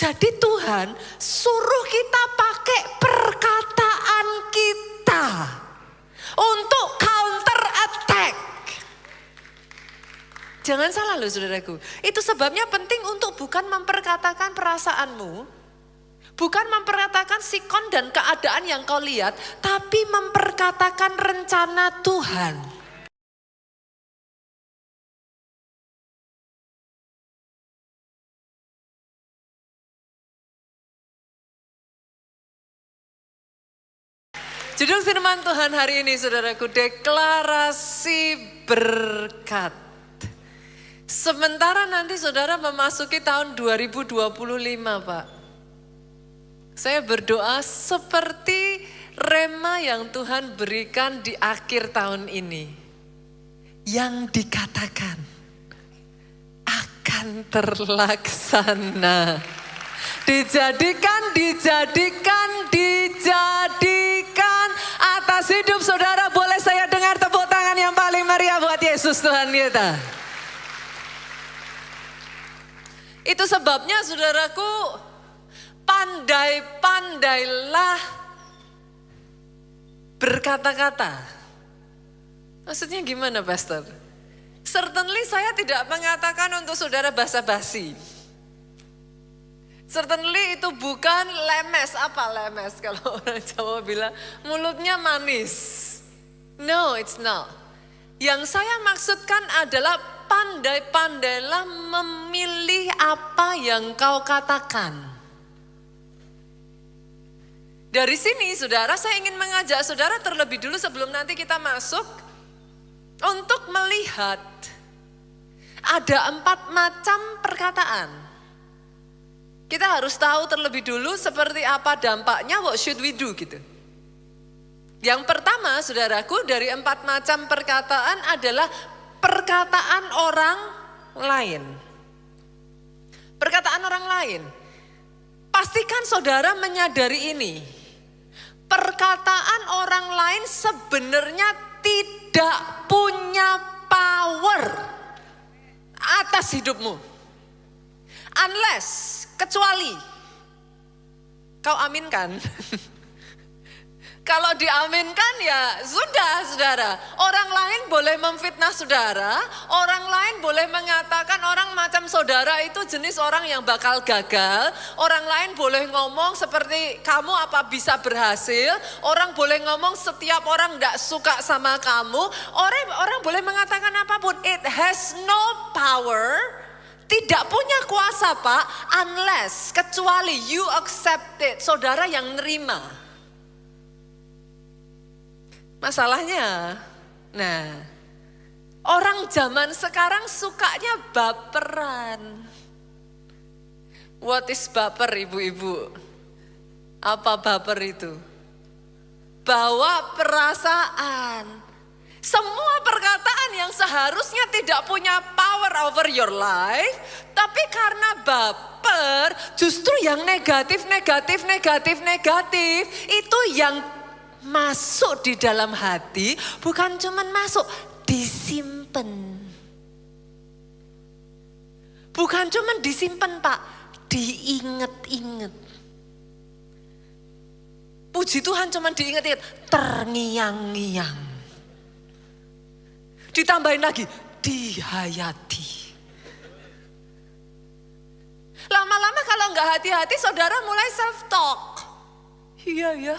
Jadi Tuhan suruh kita pakai perkataan kita untuk counter attack. Jangan salah loh saudaraku. Itu sebabnya penting untuk bukan memperkatakan perasaanmu, bukan memperkatakan sikon dan keadaan yang kau lihat, tapi memperkatakan rencana Tuhan. Judul firman Tuhan hari ini saudaraku, deklarasi berkat. Sementara nanti saudara memasuki tahun 2025 Pak. Saya berdoa seperti rema yang Tuhan berikan di akhir tahun ini. Yang dikatakan akan terlaksana. Dijadikan atas hidup saudara. Boleh saya dengar tepuk tangan yang paling meriah buat Yesus Tuhan kita. Itu sebabnya saudaraku, pandai-pandailah berkata-kata. Maksudnya gimana Pastor? Certainly saya tidak mengatakan untuk saudara basa-basi. Certainly itu bukan lemes. Apa lemes? Kalau orang Jawa bilang mulutnya manis. No, it's not. Yang saya maksudkan adalah pandai-pandailah memilih apa yang kau katakan. Dari sini saudara, saya ingin mengajak saudara terlebih dulu sebelum nanti kita masuk untuk melihat ada 4 macam perkataan. Kita harus tahu terlebih dulu seperti apa dampaknya, what should we do gitu. Yang pertama saudaraku, dari 4 macam perkataan adalah perkataan orang lain. Perkataan orang lain. Pastikan saudara menyadari ini. Perkataan orang lain sebenarnya tidak punya power atas hidupmu. Unless, kecuali kau aminkan. Kalau diaminkan ya sudah saudara. Orang lain boleh memfitnah saudara. Orang lain boleh mengatakan orang macam saudara itu jenis orang yang bakal gagal. Orang lain boleh ngomong seperti kamu apa bisa berhasil. Orang boleh ngomong setiap orang gak suka sama kamu. Orang boleh mengatakan apapun. It has no power. Tidak punya kuasa Pak. Unless, kecuali you accept it. Saudara yang nerima. Masalahnya, nah, orang zaman sekarang sukanya baperan. What is baper ibu-ibu? Apa baper itu? Bawa perasaan. Semua perkataan yang seharusnya tidak punya power over your life, tapi karena baper, justru yang negatif itu yang masuk di dalam hati, bukan cuman masuk, disimpan. Bukan cuman disimpan Pak, diinget-inget. Puji Tuhan cuman diinget-inget, terngiang-ngiang. Ditambahin lagi, dihayati. Lama-lama kalau nggak hati-hati, saudara mulai self-talk. Iya ya.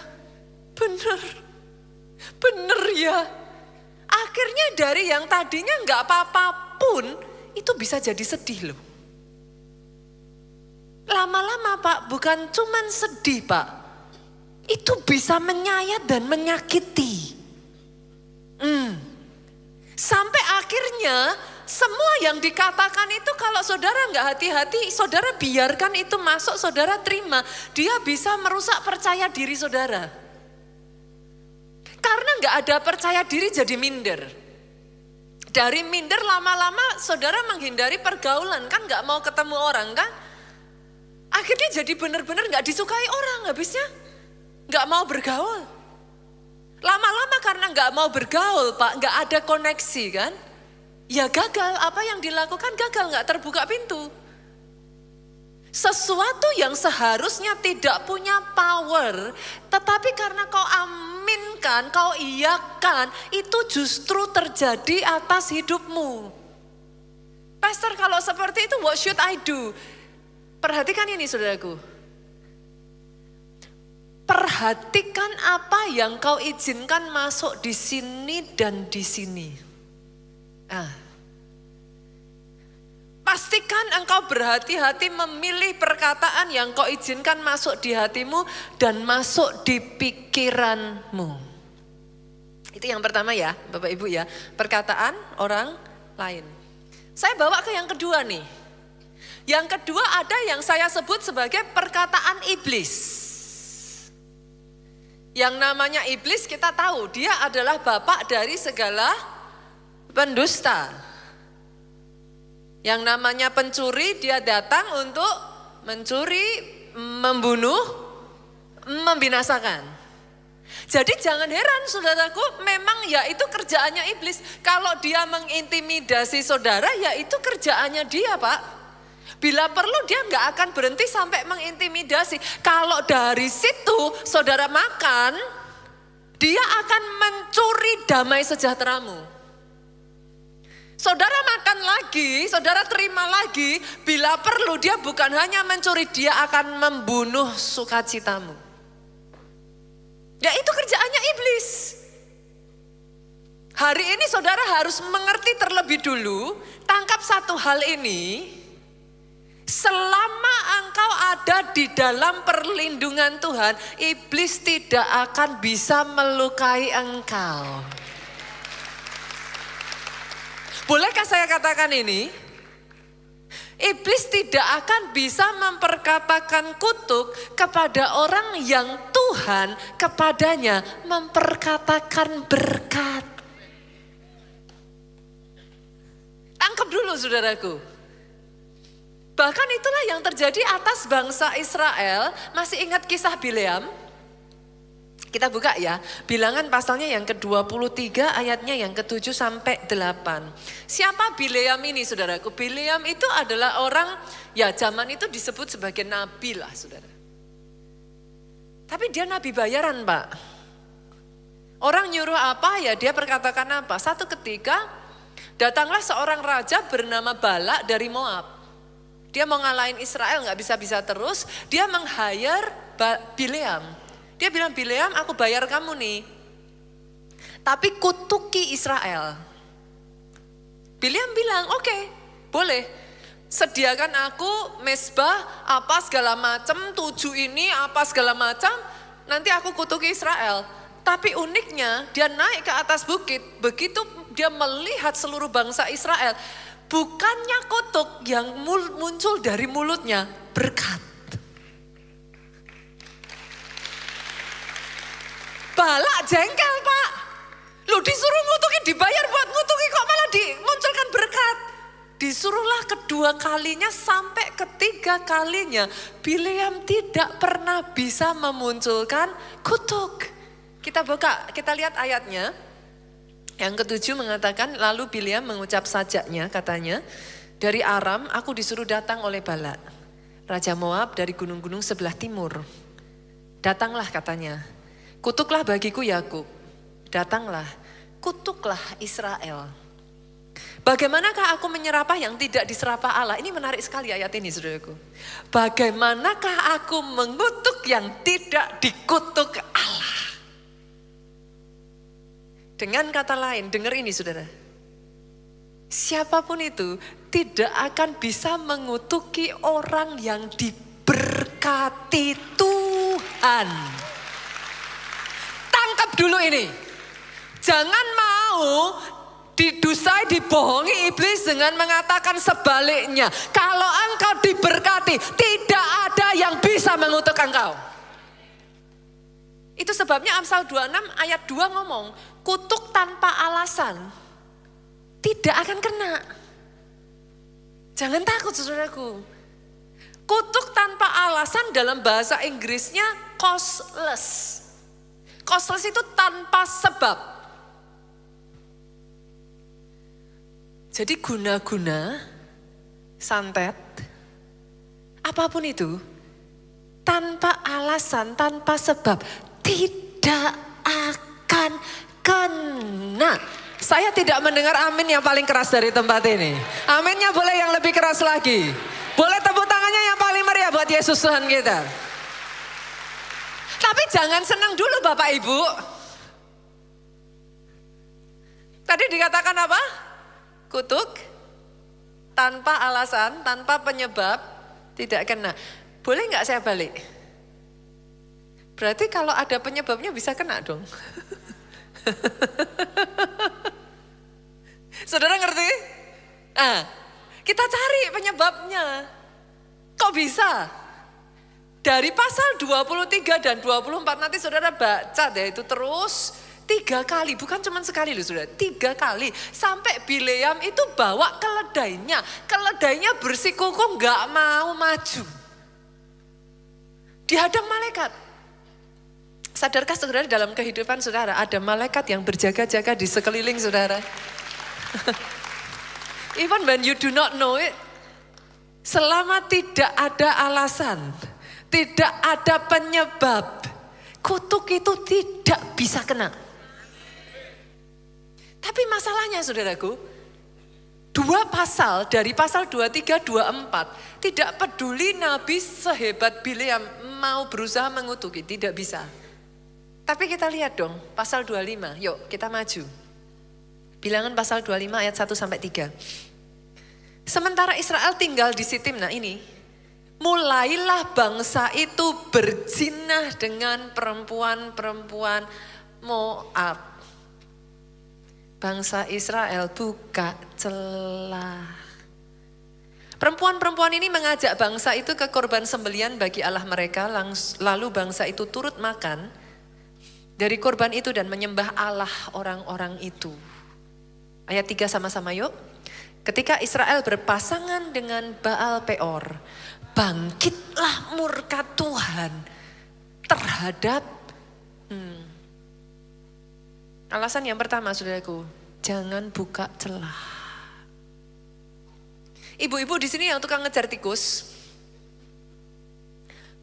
Bener ya. Akhirnya dari yang tadinya nggak apa-apa pun itu bisa jadi sedih loh. Lama-lama Pak, bukan cuman sedih Pak, itu bisa menyayat dan menyakiti. Sampai akhirnya semua yang dikatakan itu kalau saudara nggak hati-hati, saudara biarkan itu masuk, saudara terima, dia bisa merusak percaya diri saudara. Karena nggak ada percaya diri jadi minder. Dari minder lama-lama saudara menghindari pergaulan, kan nggak mau ketemu orang kan. Akhirnya jadi benar-benar nggak disukai orang, habisnya nggak mau bergaul. Lama-lama karena nggak mau bergaul Pak, nggak ada koneksi kan. Ya gagal, apa yang dilakukan gagal, nggak terbuka pintu. Sesuatu yang seharusnya tidak punya power, tetapi karena kau aminkan, kau iyakan, itu justru terjadi atas hidupmu. Pastor, kalau seperti itu what should I do? Perhatikan ini saudaraku. Perhatikan apa yang kau izinkan masuk di sini dan di sini. Pastikan engkau berhati-hati memilih perkataan yang kau izinkan masuk di hatimu dan masuk di pikiranmu. Itu yang pertama ya, Bapak Ibu ya, perkataan orang lain. Saya bawa ke yang kedua nih. Yang kedua ada yang saya sebut sebagai perkataan iblis. Yang namanya iblis kita tahu dia adalah bapak dari segala pendusta. Yang namanya pencuri dia datang untuk mencuri, membunuh, membinasakan. Jadi jangan heran saudaraku, memang ya itu kerjaannya iblis. Kalau dia mengintimidasi saudara ya itu kerjaannya dia Pak. Bila perlu dia nggak akan berhenti sampai mengintimidasi. Kalau dari situ saudara makan, dia akan mencuri damai sejahteramu. Saudara makan lagi, saudara terima lagi, bila perlu dia bukan hanya mencuri, dia akan membunuh sukacitamu. Ya itu kerjaannya iblis. Hari ini saudara harus mengerti terlebih dulu, tangkap satu hal ini. Selama engkau ada di dalam perlindungan Tuhan, iblis tidak akan bisa melukai engkau. Bolehkah saya katakan ini? Iblis tidak akan bisa memperkatakan kutuk kepada orang yang Tuhan kepadanya memperkatakan berkat. Tangkap dulu saudaraku. Bahkan itulah yang terjadi atas bangsa Israel. Masih ingat kisah Bileam? Kita buka ya, Bilangan pasalnya yang ke-23 ayatnya yang ke-7 sampai 8. Siapa Bileam ini saudaraku? Bileam itu adalah orang, ya zaman itu disebut sebagai nabi lah saudara. Tapi dia nabi bayaran Pak. Orang nyuruh apa ya dia perkatakan apa. Satu ketika datanglah seorang raja bernama Balak dari Moab. Dia mau ngalahin Israel gak bisa-bisa terus, dia meng-hire Bileam. Dia bilang, Bileam aku bayar kamu nih, tapi kutuki Israel. Bileam bilang, oke, boleh. Sediakan aku mesbah, apa segala macam, 7 ini, apa segala macam, nanti aku kutuki Israel. Tapi uniknya, dia naik ke atas bukit, begitu dia melihat seluruh bangsa Israel, bukannya kutuk yang muncul dari mulutnya, berkat. Balak jengkel Pak. Lu disuruh ngutuki, dibayar buat ngutuki kok malah dimunculkan berkat. Disuruhlah kedua kalinya sampai ketiga kalinya. Bileam tidak pernah bisa memunculkan kutuk. Kita buka, kita lihat ayatnya. Yang ke-7 mengatakan, lalu Bileam mengucap sajaknya, katanya, dari Aram aku disuruh datang oleh Balak, Raja Moab dari gunung-gunung sebelah timur. Datanglah katanya, kutuklah bagiku Yakub, datanglah, kutuklah Israel. Bagaimanakah aku menyerapah yang tidak diserapah Allah? Ini menarik sekali ayat ini saudaraku. Bagaimanakah aku mengutuk yang tidak dikutuk Allah? Dengan kata lain, dengar ini saudara. Siapapun itu tidak akan bisa mengutuki orang yang diberkati Tuhan. Tangkap dulu ini. Jangan mau didusai, dibohongi iblis dengan mengatakan sebaliknya. Kalau engkau diberkati, tidak ada yang bisa mengutuk engkau. Itu sebabnya Amsal 26 ayat 2 ngomong, kutuk tanpa alasan tidak akan kena. Jangan takut saudaraku. Kutuk tanpa alasan dalam bahasa Inggrisnya causeless. Causeless itu tanpa sebab. Jadi guna-guna, santet, apapun itu, tanpa alasan, tanpa sebab, tidak akan kena. Saya tidak mendengar amin yang paling keras dari tempat ini. Aminnya boleh yang lebih keras lagi. Boleh tepuk tangannya yang paling meriah buat Yesus Tuhan kita. Tapi jangan senang dulu Bapak Ibu. Tadi dikatakan apa? Kutuk, tanpa alasan, tanpa penyebab, tidak kena. Boleh nggak saya balik? Berarti kalau ada penyebabnya bisa kena dong. Saudara ngerti? Kita cari penyebabnya. Kok bisa? Dari pasal 23 dan 24 nanti saudara baca deh itu terus 3 kali. Bukan cuma sekali loh saudara, 3 kali. Sampai Bileam itu bawa keledainya. Keledainya bersikukuh gak mau maju. Dihadang malaikat. Sadarkah saudara dalam kehidupan saudara ada malaikat yang berjaga-jaga di sekeliling saudara? Even when you do not know it, selama tidak ada alasan, tidak ada penyebab, kutuk itu tidak bisa kena. Tapi masalahnya saudaraku, 2 pasal dari pasal 23, 24, tidak peduli Nabi sehebat Bileam mau berusaha mengutuki, tidak bisa. Tapi kita lihat dong pasal 25, yuk kita maju. Bilangan pasal 25 ayat 1 sampai 3. Sementara Israel tinggal di Sitim, nah ini. Mulailah bangsa itu berzina dengan perempuan-perempuan Moab. Bangsa Israel buka celah. Perempuan-perempuan ini mengajak bangsa itu ke korban sembelian bagi Allah mereka. Lalu bangsa itu turut makan dari korban itu dan menyembah Allah orang-orang itu. Ayat 3 sama-sama yuk. Ketika Israel berpasangan dengan Baal Peor, bangkitlah murka Tuhan terhadap alasan yang pertama saudaraku, jangan buka celah. Ibu-ibu di sini yang tukang ngejar tikus,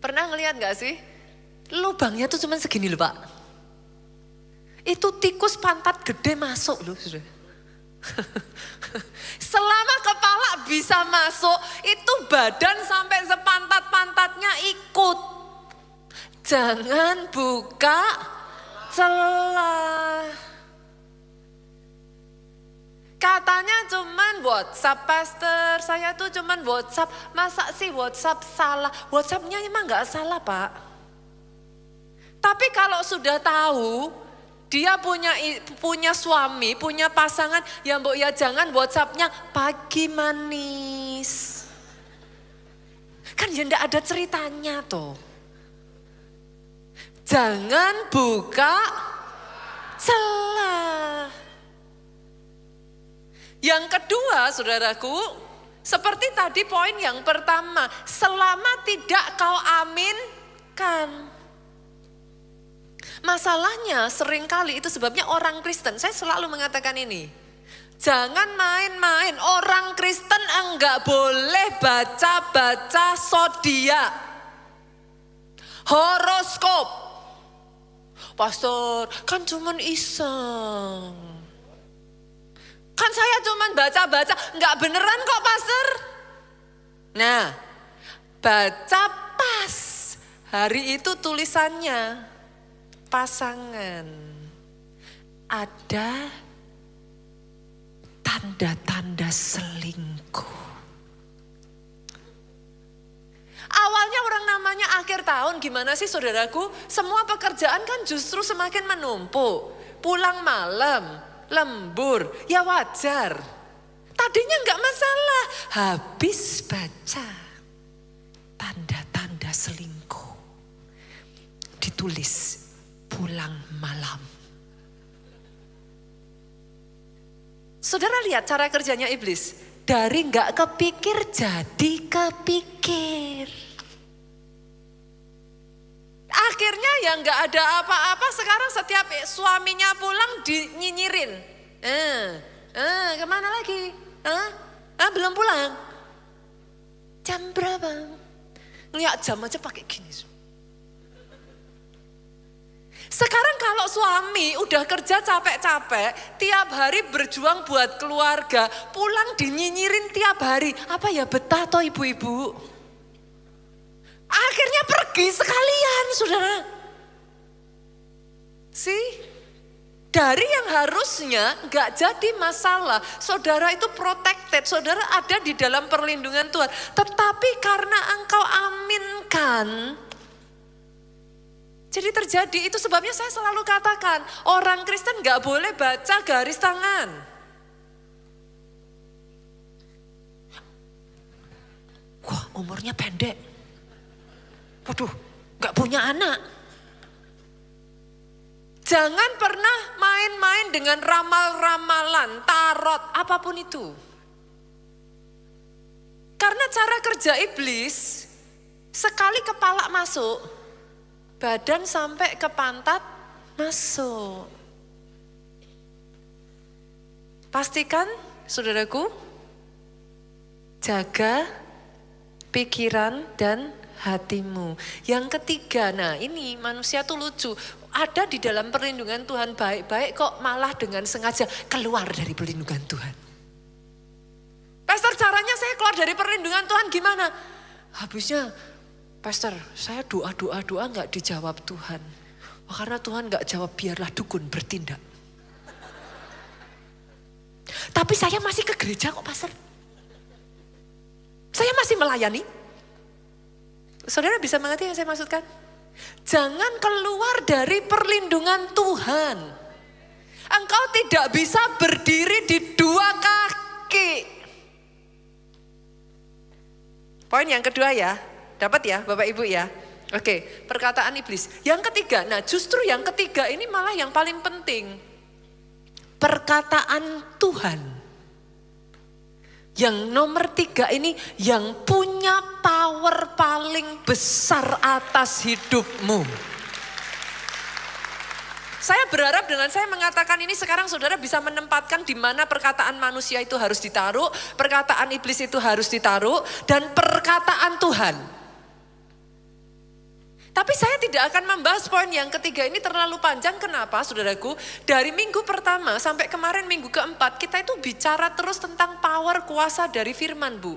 pernah ngelihat gak sih? Lubangnya tuh cuma segini loh Pak. Itu tikus pantat gede masuk loh saudara. Selama kepala bisa masuk, itu badan sampai sepantat-pantatnya ikut. Jangan buka celah. Katanya cuman WhatsApp pastor, saya tuh cuman WhatsApp. Masa sih WhatsApp salah? WhatsAppnya emang gak salah Pak. Tapi kalau sudah tahu dia punya suami, punya pasangan, ya mbok ya jangan WhatsAppnya pagi manis. Kan ya enggak ada ceritanya toh. Jangan buka celah. Yang kedua saudaraku, seperti tadi poin yang pertama, selama tidak kau aminkan. Masalahnya seringkali itu sebabnya orang Kristen, saya selalu mengatakan ini. Jangan main-main, orang Kristen enggak boleh baca-baca zodiak. Horoskop. Pastor, kan cuman iseng. Kan saya cuman baca-baca, enggak beneran kok pastor. Nah, baca pas. Hari itu tulisannya. Pasangan, ada tanda-tanda selingkuh. Awalnya orang namanya akhir tahun, gimana sih saudaraku? Semua pekerjaan kan justru semakin menumpuk. Pulang malam, lembur, ya wajar. Tadinya enggak masalah, habis baca tanda-tanda selingkuh. Ditulis. Pulang malam. Saudara lihat cara kerjanya iblis. Dari nggak kepikir jadi kepikir. Akhirnya ya nggak ada apa-apa. Sekarang setiap suaminya pulang dinyinyirin. Kemana lagi? Belum pulang. Jam berapa? Ngeliat jam aja pakai gini. Sekarang kalau suami udah kerja capek-capek, tiap hari berjuang buat keluarga, pulang dinyinyirin tiap hari. Apa ya betah toh ibu-ibu? Akhirnya pergi sekalian, saudara. Dari yang harusnya gak jadi masalah, saudara itu protected, saudara ada di dalam perlindungan Tuhan. Tetapi karena engkau aminkan, jadi terjadi. Itu sebabnya saya selalu katakan, orang Kristen gak boleh baca garis tangan. Wah, umurnya pendek. Waduh, gak punya anak. Jangan pernah main-main dengan ramal-ramalan, tarot, apapun itu. Karena cara kerja iblis, sekali kepala masuk, badan sampai ke pantat masuk. Pastikan, saudaraku, jaga pikiran dan hatimu. Yang ketiga, nah ini manusia tuh lucu. Ada di dalam perlindungan Tuhan baik-baik kok malah dengan sengaja keluar dari perlindungan Tuhan. Pastor, caranya saya keluar dari perlindungan Tuhan gimana? Habisnya, Pastor, saya doa gak dijawab Tuhan. Oh, karena Tuhan gak jawab, biarlah dukun bertindak. Tapi saya masih ke gereja kok, Pastor. Saya masih melayani. Saudara bisa mengerti yang saya maksudkan? Jangan keluar dari perlindungan Tuhan. Engkau tidak bisa berdiri di dua kaki. Poin yang kedua ya, dapat ya Bapak Ibu ya. Oke, perkataan iblis. Yang ketiga, nah justru yang ketiga ini malah yang paling penting. Perkataan Tuhan. Yang nomor 3 ini yang punya power paling besar atas hidupmu. Saya berharap dengan saya mengatakan ini sekarang saudara bisa menempatkan di mana perkataan manusia itu harus ditaruh, perkataan iblis itu harus ditaruh, dan perkataan Tuhan. Tapi saya tidak akan membahas poin yang ketiga ini terlalu panjang. Kenapa saudaraku? Dari minggu pertama sampai kemarin minggu keempat kita itu bicara terus tentang power kuasa dari firman, Bu.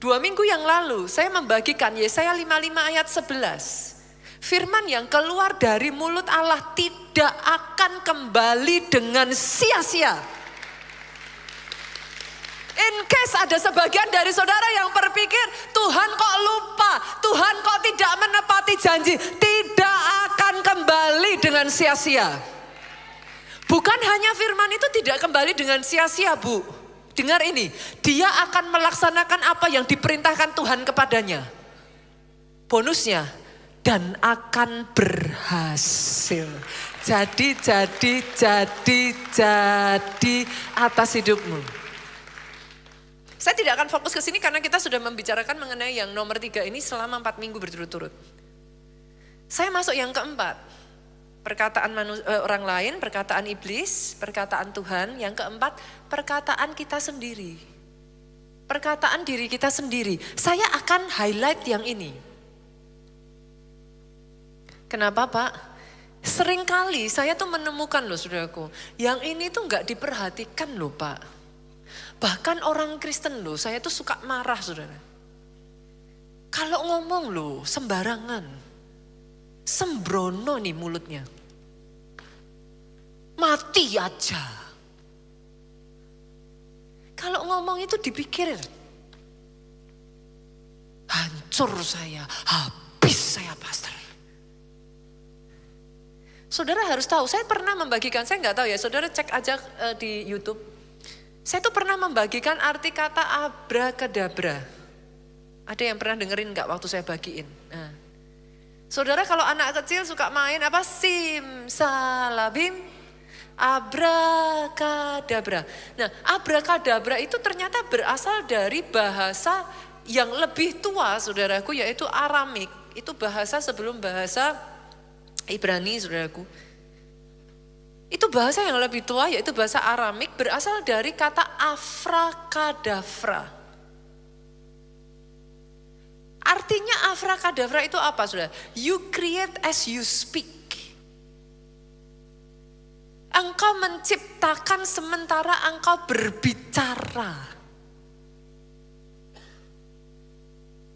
2 minggu yang lalu saya membagikan Yesaya 55 ayat 11. Firman yang keluar dari mulut Allah tidak akan kembali dengan sia-sia. In case ada sebagian dari saudara yang berpikir, Tuhan kok lupa, Tuhan kok tidak menepati janji, tidak akan kembali dengan sia-sia. Bukan hanya firman itu tidak kembali dengan sia-sia, Bu. Dengar ini, dia akan melaksanakan apa yang diperintahkan Tuhan kepadanya. Bonusnya, dan akan berhasil. Jadi atas hidupmu. Saya tidak akan fokus ke sini karena kita sudah membicarakan mengenai yang nomor 3 ini selama 4 minggu berturut-turut. Saya masuk yang keempat. Perkataan orang lain, perkataan iblis, perkataan Tuhan. Yang keempat, perkataan kita sendiri. Perkataan diri kita sendiri. Saya akan highlight yang ini. Kenapa, Pak? Seringkali saya tuh menemukan loh saudaraku. Yang ini tuh gak diperhatikan loh, Pak. Bahkan orang Kristen loh, saya tuh suka marah saudara. Kalau ngomong loh sembarangan, sembrono nih mulutnya. Mati aja. Kalau ngomong itu dipikir, hancur saya, habis saya pastor. Saudara harus tahu, saya pernah membagikan, saya nggak tahu ya, saudara cek aja di YouTube. Saya tuh pernah membagikan arti kata abrakadabra. Ada yang pernah dengerin gak waktu saya bagiin? Nah. Saudara kalau anak kecil suka main apa? Simsalabim, abrakadabra. Nah, abrakadabra itu ternyata berasal dari bahasa yang lebih tua saudaraku, yaitu Aramik. Itu bahasa sebelum bahasa Ibrani saudaraku. Itu bahasa yang lebih tua, yaitu bahasa Aramik, berasal dari kata afrakadafra. Artinya abracadabra itu apa, saudara? You create as you speak. Engkau menciptakan sementara engkau berbicara.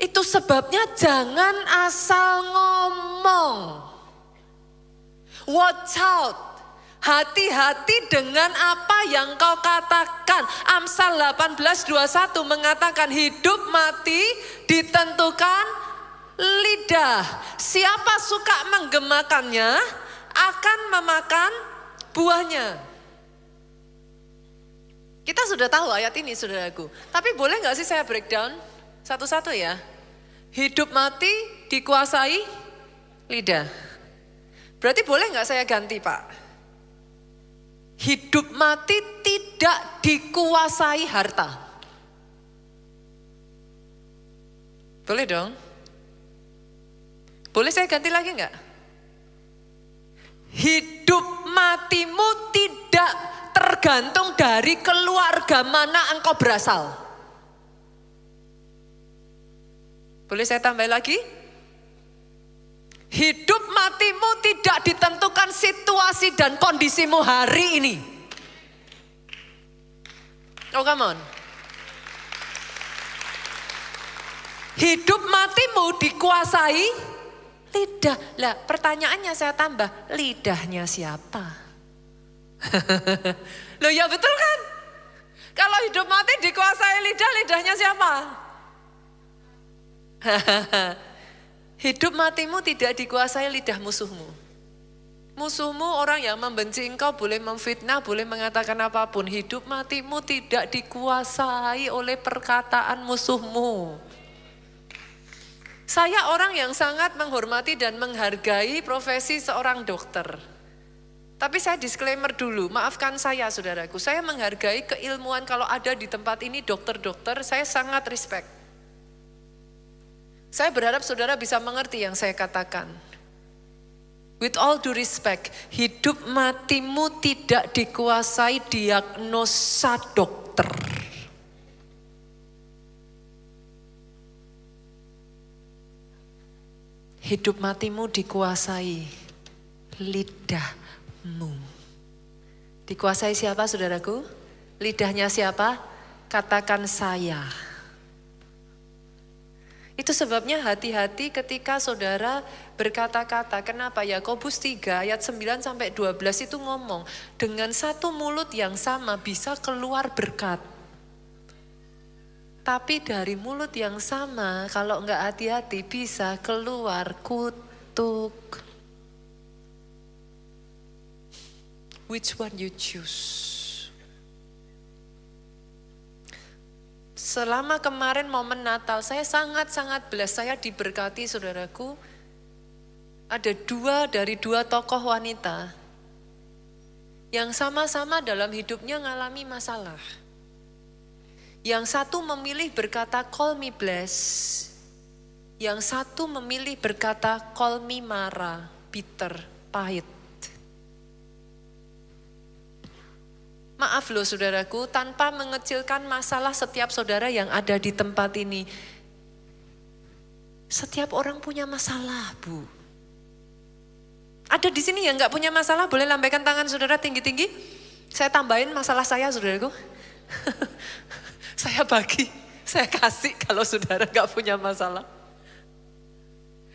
Itu sebabnya jangan asal ngomong. Watch out. Hati-hati dengan apa yang kau katakan. Amsal 18:21 mengatakan hidup mati ditentukan lidah. Siapa suka menggemakannya akan memakan buahnya. Kita sudah tahu ayat ini, saudaraku. Tapi boleh gak sih saya breakdown satu-satu ya? Hidup mati dikuasai lidah. Berarti boleh gak saya ganti, Pak? Hidup mati tidak dikuasai harta. Boleh dong? Boleh saya ganti lagi enggak? Hidup matimu tidak tergantung dari keluarga mana engkau berasal. Boleh saya tambah lagi? Hidup matimu tidak ditentukan situasi dan kondisimu hari ini. Oh, come on. Hidup matimu dikuasai lidah. Lah, pertanyaannya saya tambah, lidahnya siapa? Loh ya betul kan? Kalau hidup mati dikuasai lidah, lidahnya siapa? Hidup matimu tidak dikuasai lidah musuhmu. Musuhmu orang yang membenci engkau boleh memfitnah, boleh mengatakan apapun. Hidup matimu tidak dikuasai oleh perkataan musuhmu. Saya orang yang sangat menghormati dan menghargai profesi seorang dokter. Tapi saya disclaimer dulu, maafkan saya saudaraku. Saya menghargai keilmuan kalau ada di tempat ini dokter-dokter, saya sangat respect. Saya berharap saudara bisa mengerti yang saya katakan. With all due respect, hidup matimu tidak dikuasai diagnosa dokter. Hidup matimu dikuasai lidahmu. Dikuasai siapa saudaraku? Lidahnya siapa? Katakan saya. Itu sebabnya hati-hati ketika saudara berkata-kata. Kenapa? Yakobus 3 ayat 9 sampai 12 itu ngomong, dengan satu mulut yang sama bisa keluar berkat. Tapi dari mulut yang sama kalau enggak hati-hati bisa keluar kutuk. Which one you choose? Selama kemarin momen Natal, saya sangat-sangat blessed, saya diberkati saudaraku. Ada dari dua tokoh wanita yang sama-sama dalam hidupnya mengalami masalah. Yang satu memilih berkata call me blessed, yang satu memilih berkata call me Mara, bitter, pahit. Maaf loh saudaraku, tanpa mengecilkan masalah setiap saudara yang ada di tempat ini. Setiap orang punya masalah, Bu. Ada di sini yang nggak punya masalah, boleh lambaikan tangan saudara tinggi-tinggi. Saya tambahin masalah saya saudaraku. Saya bagi, saya kasih kalau saudara nggak punya masalah.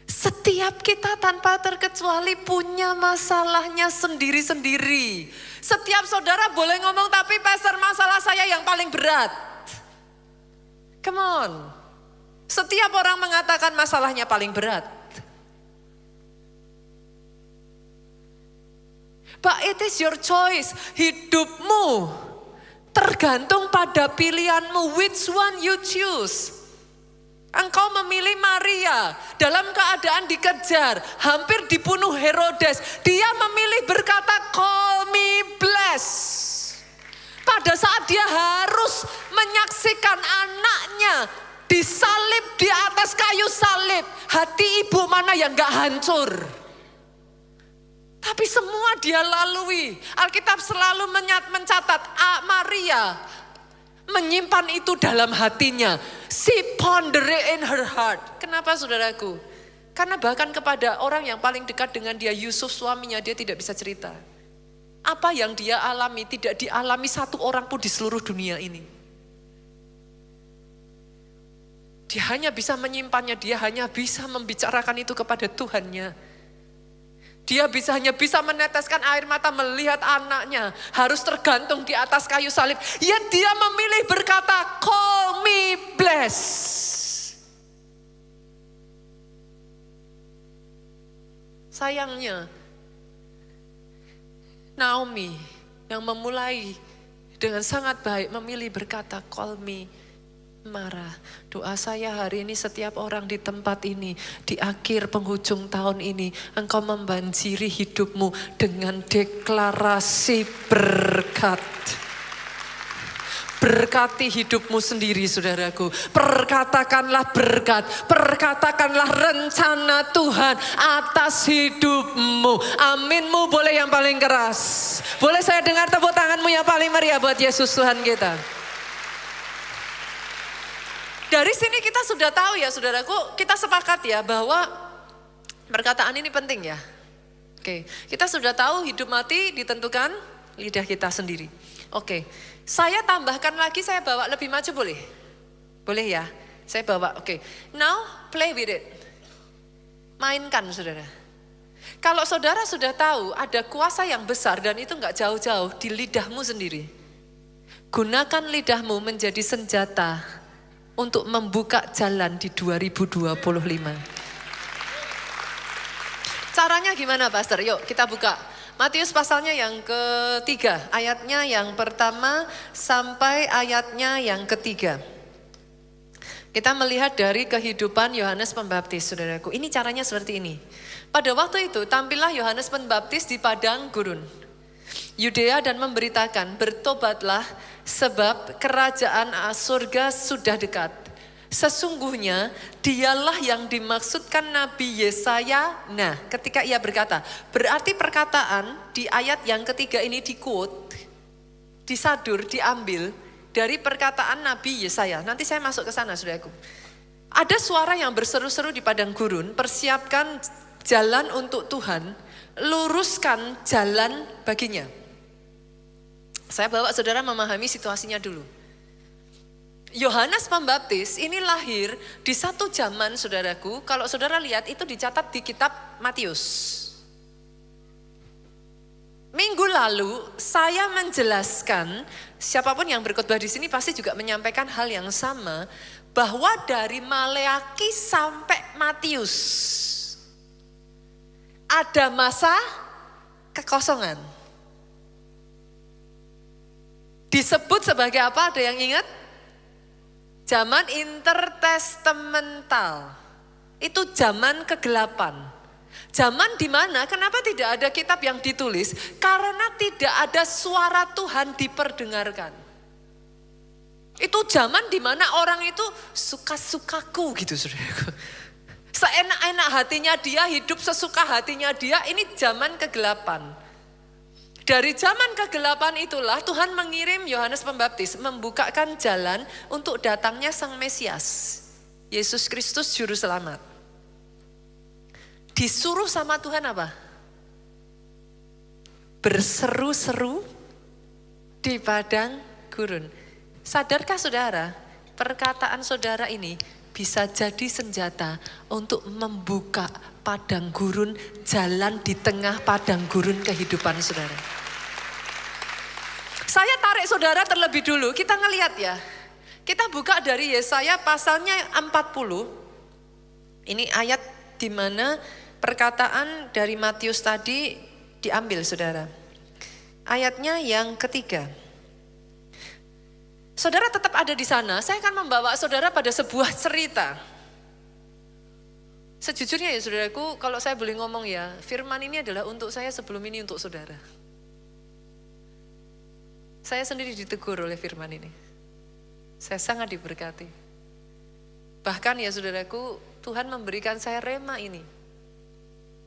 Setiap kita tanpa terkecuali punya masalahnya sendiri-sendiri. Setiap saudara boleh ngomong, tapi pastor masalah saya yang paling berat. Come on. Setiap orang mengatakan masalahnya paling berat. But it is your choice. Hidupmu tergantung pada pilihanmu. Which one you choose? Engkau memilih Maria dalam keadaan dikejar, hampir dibunuh Herodes. Dia memilih berkata, call me blessed. Pada saat dia harus menyaksikan anaknya disalib di atas kayu salib, hati ibu mana yang gak hancur? Tapi semua dia lalui. Alkitab selalu mencatat Maria Menyimpan itu dalam hatinya. She ponder it in her heart. Kenapa saudaraku? Karena bahkan kepada orang yang paling dekat dengan dia, Yusuf suaminya, dia tidak bisa cerita. Apa yang dia alami tidak dialami satu orang pun di seluruh dunia ini. Dia hanya bisa menyimpannya, dia hanya bisa membicarakan itu kepada Tuhannya. Dia hanya bisa meneteskan air mata melihat anaknya harus tergantung di atas kayu salib. Ya dia memilih berkata, call me blessed. Sayangnya, Naomi yang memulai dengan sangat baik memilih berkata, call me marah. Doa saya hari ini setiap orang di tempat ini, di akhir penghujung tahun ini, engkau membanjiri hidupmu dengan deklarasi berkat. Berkati hidupmu sendiri saudaraku. Perkatakanlah berkat, perkatakanlah rencana Tuhan atas hidupmu. Aminmu boleh yang paling keras. Boleh saya dengar tepuk tanganmu yang paling meriah buat Yesus Tuhan kita. Dari sini kita sudah tahu ya saudaraku, kita sepakat ya bahwa perkataan ini penting ya. Oke, kita sudah tahu hidup mati ditentukan lidah kita sendiri. Oke, saya tambahkan lagi, saya bawa lebih maju boleh? Boleh ya, saya bawa, oke. Now play with it. Mainkan saudara. Kalau saudara sudah tahu ada kuasa yang besar dan itu nggak jauh-jauh di lidahmu sendiri. Gunakan lidahmu menjadi senjata untuk membuka jalan di 2025. Caranya gimana Pastor? Yuk kita buka. Matius pasalnya yang ketiga, ayatnya yang pertama sampai ayatnya yang ketiga. Kita melihat dari kehidupan Yohanes Pembaptis, saudaraku. Ini caranya seperti ini. Pada waktu itu tampillah Yohanes Pembaptis di padang gurun Yudea dan memberitakan, bertobatlah sebab kerajaan surga sudah dekat. Sesungguhnya dialah yang dimaksudkan Nabi Yesaya. Nah, ketika ia berkata, berarti perkataan di ayat yang ketiga ini di-quote, disadur, diambil dari perkataan Nabi Yesaya. Nanti saya masuk ke sana, saudaraku. Ada suara yang berseru-seru di padang gurun, persiapkan jalan untuk Tuhan, luruskan jalan baginya. Saya bawa saudara memahami situasinya dulu. Yohanes Pembaptis ini lahir di satu zaman saudaraku, kalau saudara lihat itu dicatat di kitab Matius. Minggu lalu saya menjelaskan, siapapun yang berkhotbah di sini pasti juga menyampaikan hal yang sama, bahwa dari Maleaki sampai Matius ada masa kekosongan. Disebut sebagai apa? Ada yang ingat? Zaman intertestamental. Itu zaman kegelapan. Zaman di mana kenapa tidak ada kitab yang ditulis? Karena tidak ada suara Tuhan diperdengarkan. Itu zaman di mana orang itu suka-sukaku gitu saudaraku. Seenak-enak hatinya dia, hidup sesuka hatinya dia, ini zaman kegelapan. Dari zaman kegelapan itulah Tuhan mengirim Yohanes Pembaptis membukakan jalan untuk datangnya Sang Mesias, Yesus Kristus Juru Selamat. Disuruh sama Tuhan apa? Berseru-seru di padang gurun. Sadarkah saudara, perkataan saudara ini bisa jadi senjata untuk membuka padang gurun, jalan di tengah padang gurun kehidupan saudara. Saya tarik saudara terlebih dulu, kita ngelihat ya. Kita buka dari Yesaya pasalnya 40. Ini ayat di mana perkataan dari Matius tadi diambil saudara. Ayatnya yang ketiga. Saudara tetap ada di sana, saya akan membawa saudara pada sebuah cerita. Sejujurnya ya saudaraku, kalau saya boleh ngomong ya, firman ini adalah untuk saya sebelum ini untuk saudara. Saya sendiri ditegur oleh firman ini. Saya sangat diberkati. Bahkan ya saudaraku, Tuhan memberikan saya rema ini.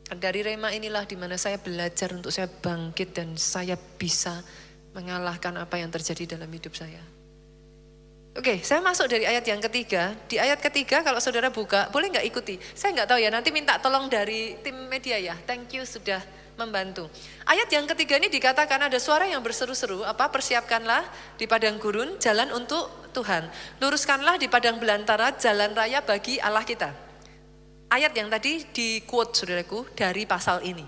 Dari rema inilah di mana saya belajar untuk saya bangkit dan saya bisa mengalahkan apa yang terjadi dalam hidup saya. Oke, saya masuk dari ayat yang ketiga. Di ayat ketiga kalau saudara buka, boleh nggak ikuti? Saya nggak tahu ya, nanti minta tolong dari tim media ya. Thank you sudah membantu. Ayat yang ketiga ini dikatakan ada suara yang berseru-seru, persiapkanlah di padang gurun jalan untuk Tuhan. Luruskanlah di padang belantara jalan raya bagi Allah kita. Ayat yang tadi di quote saudaraku dari pasal ini.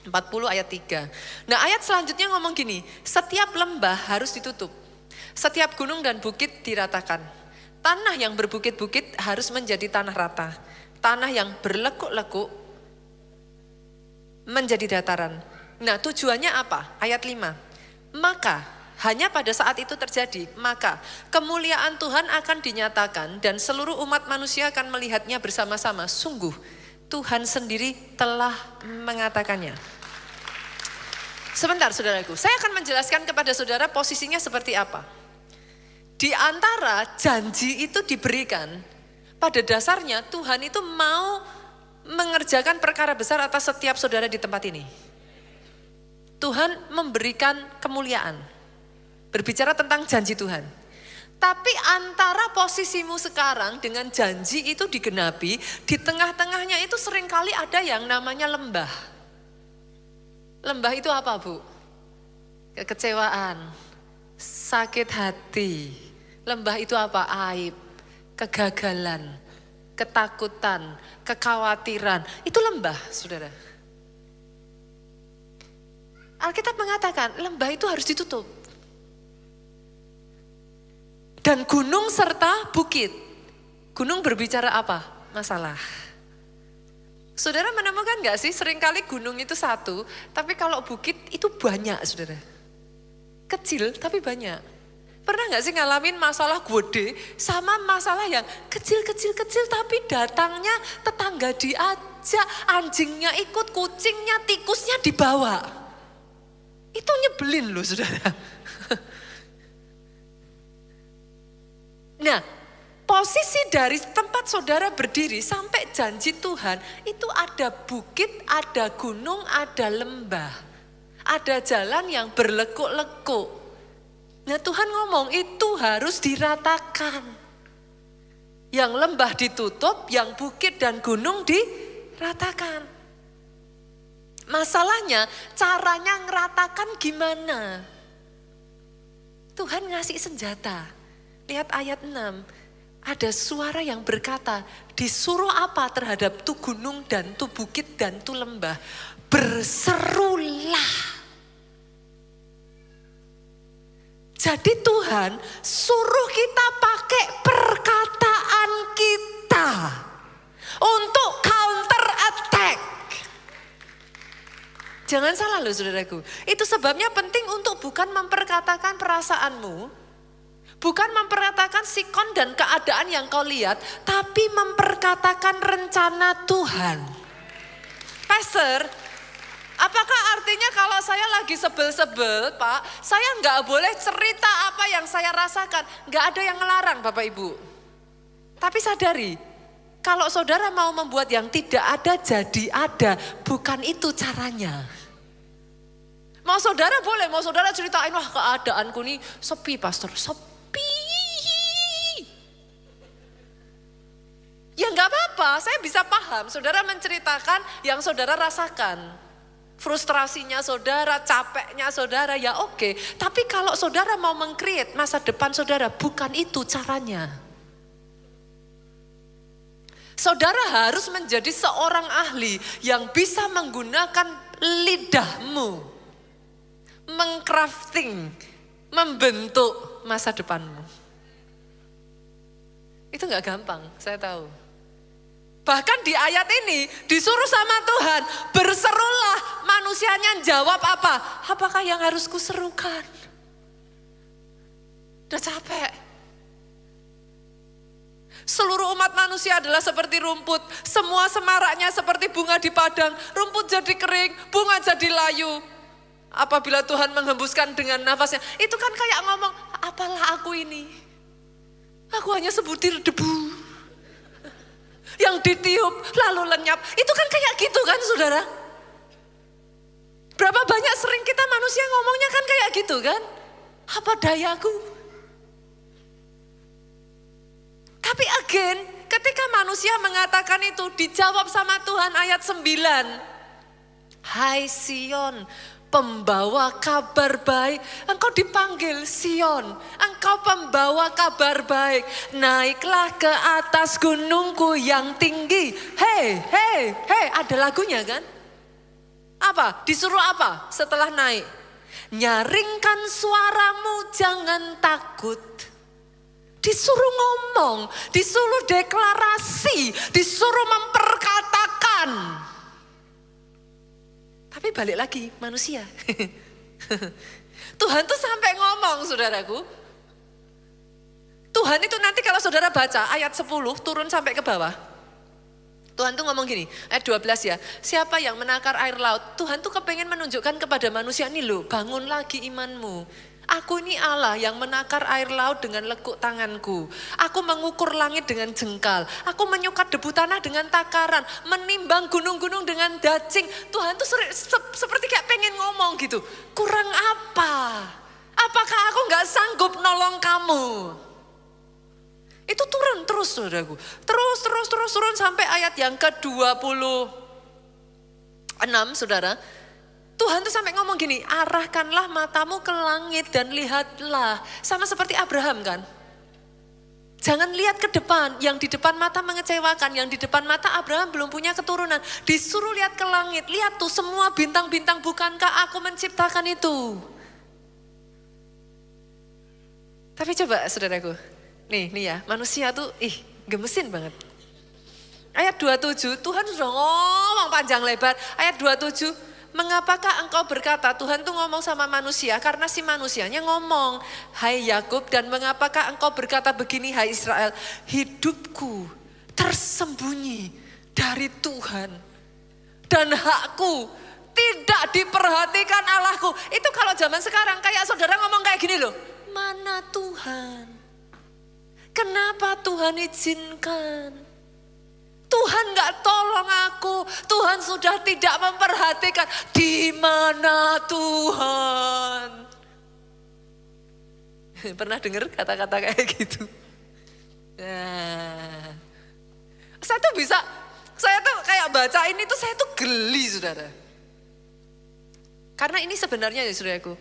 40 ayat 3. Nah ayat selanjutnya ngomong gini, setiap lembah harus ditutup. Setiap gunung dan bukit diratakan. Tanah yang berbukit-bukit harus menjadi tanah rata. Tanah yang berlekuk-lekuk menjadi dataran. Nah tujuannya apa? Ayat 5. Maka hanya pada saat itu terjadi, maka kemuliaan Tuhan akan dinyatakan dan seluruh umat manusia akan melihatnya bersama-sama. Sungguh Tuhan sendiri telah mengatakannya. Sebentar saudaraku, saya akan menjelaskan kepada saudara posisinya seperti apa. Di antara janji itu diberikan, pada dasarnya Tuhan itu mau mengerjakan perkara besar atas setiap saudara di tempat ini. Tuhan memberikan kemuliaan, berbicara tentang janji Tuhan. Tapi antara posisimu sekarang dengan janji itu digenapi, di tengah-tengahnya itu seringkali ada yang namanya lembah. Lembah itu apa Bu? Kekecewaan, sakit hati. Lembah itu apa? Aib, kegagalan, ketakutan, kekhawatiran. Itu lembah, saudara. Alkitab mengatakan lembah itu harus ditutup. Dan gunung serta bukit. Gunung berbicara apa? Masalah. Saudara menemukan gak sih seringkali gunung itu satu, tapi kalau bukit itu banyak saudara. Kecil tapi banyak. Pernah gak sih ngalamin masalah gede sama masalah yang kecil-kecil tapi datangnya tetangga diajak, anjingnya ikut, kucingnya, tikusnya dibawa. Itu nyebelin loh saudara. Nah, posisi dari tempat saudara berdiri sampai janji Tuhan itu ada bukit, ada gunung, ada lembah. Ada jalan yang berlekuk-lekuk. Nah Tuhan ngomong itu harus diratakan. Yang lembah ditutup, yang bukit dan gunung diratakan. Masalahnya caranya ngeratakan gimana? Tuhan ngasih senjata. Lihat ayat 6. Ada suara yang berkata, disuruh apa terhadap tu gunung dan tu bukit dan tu lembah? Berserulah. Jadi Tuhan suruh kita pakai perkataan kita untuk counter attack. Jangan salah loh saudaraku. Itu sebabnya penting untuk bukan memperkatakan perasaanmu, bukan memperkatakan sikon dan keadaan yang kau lihat, tapi memperkatakan rencana Tuhan. Pastor, apakah artinya kalau saya lagi sebel-sebel, Pak, saya nggak boleh cerita apa yang saya rasakan? Nggak ada yang ngelarang, Bapak Ibu. Tapi sadari, kalau saudara mau membuat yang tidak ada jadi ada, bukan itu caranya. Mau saudara boleh, mau saudara ceritain, wah keadaanku nih sepi, Pastor, sepi. Ya nggak apa-apa, saya bisa paham. Saudara menceritakan yang saudara rasakan. Frustrasinya saudara, capeknya saudara, ya oke. Tapi kalau saudara mau meng-create masa depan saudara, bukan itu caranya. Saudara harus menjadi seorang ahli yang bisa menggunakan lidahmu. Mengcrafting, membentuk masa depanmu. Itu gak gampang, saya tahu. Bahkan di ayat ini disuruh sama Tuhan, berserulah, manusianya jawab apa? Apakah yang harus kuserukan? Udah capek. Seluruh umat manusia adalah seperti rumput, semua semaraknya seperti bunga di padang, rumput jadi kering, bunga jadi layu. Apabila Tuhan menghembuskan dengan nafasnya, itu kan kayak ngomong, apalah aku ini? Aku hanya sebutir debu. Yang ditiup lalu lenyap. Itu kan kayak gitu kan saudara. Berapa banyak sering kita manusia ngomongnya kan kayak gitu kan. Apa dayaku? Tapi again, ketika manusia mengatakan itu, dijawab sama Tuhan ayat 9. Hai Sion, pembawa kabar baik. Engkau dipanggil Sion, engkau pembawa kabar baik. Naiklah ke atas gunungku yang tinggi. Hei, hei, hei, ada lagunya kan? Apa? Disuruh apa setelah naik? Nyaringkan suaramu, jangan takut. Disuruh ngomong, disuruh deklarasi, disuruh memperkatakan. Tapi balik lagi manusia. Tuhan tuh sampai ngomong saudaraku. Tuhan itu nanti kalau saudara baca ayat 10 turun sampai ke bawah. Tuhan tuh ngomong gini, ayat 12 ya. Siapa yang menakar air laut? Tuhan tuh kepengen menunjukkan kepada manusia ini loh, bangun lagi imanmu. Aku ini Allah yang menakar air laut dengan lekuk tanganku. Aku mengukur langit dengan jengkal. Aku menyukat debu tanah dengan takaran. Menimbang gunung-gunung dengan dacing. Tuhan tuh seperti kayak pengen ngomong gitu. Kurang apa? Apakah aku gak sanggup nolong kamu? Itu turun terus saudaraku. Terus turun sampai ayat yang ke-26 saudara. Tuhan tuh sampai ngomong gini, arahkanlah matamu ke langit dan lihatlah. Sama seperti Abraham kan. Jangan lihat ke depan, yang di depan mata mengecewakan. Yang di depan mata Abraham belum punya keturunan. Disuruh lihat ke langit, lihat tuh semua bintang-bintang, bukankah aku menciptakan itu. Tapi coba saudaraku, nih ya, manusia tuh gemesin banget. Ayat 27, Tuhan sudah ngomong panjang lebar. Ayat 27, mengapakah engkau berkata, Tuhan tuh ngomong sama manusia karena si manusianya ngomong, hai Yakub, dan mengapakah engkau berkata begini, hai Israel, hidupku tersembunyi dari Tuhan dan hakku tidak diperhatikan Allahku. Itu kalau zaman sekarang kayak saudara ngomong kayak gini loh, mana Tuhan? Kenapa Tuhan izinkan? Tuhan gak tolong aku, Tuhan sudah tidak memperhatikan. Di mana Tuhan? Pernah dengar kata-kata kayak gitu? Nah, saya tuh kayak baca ini tuh saya tuh geli saudara. Karena ini sebenarnya ya saudaraku,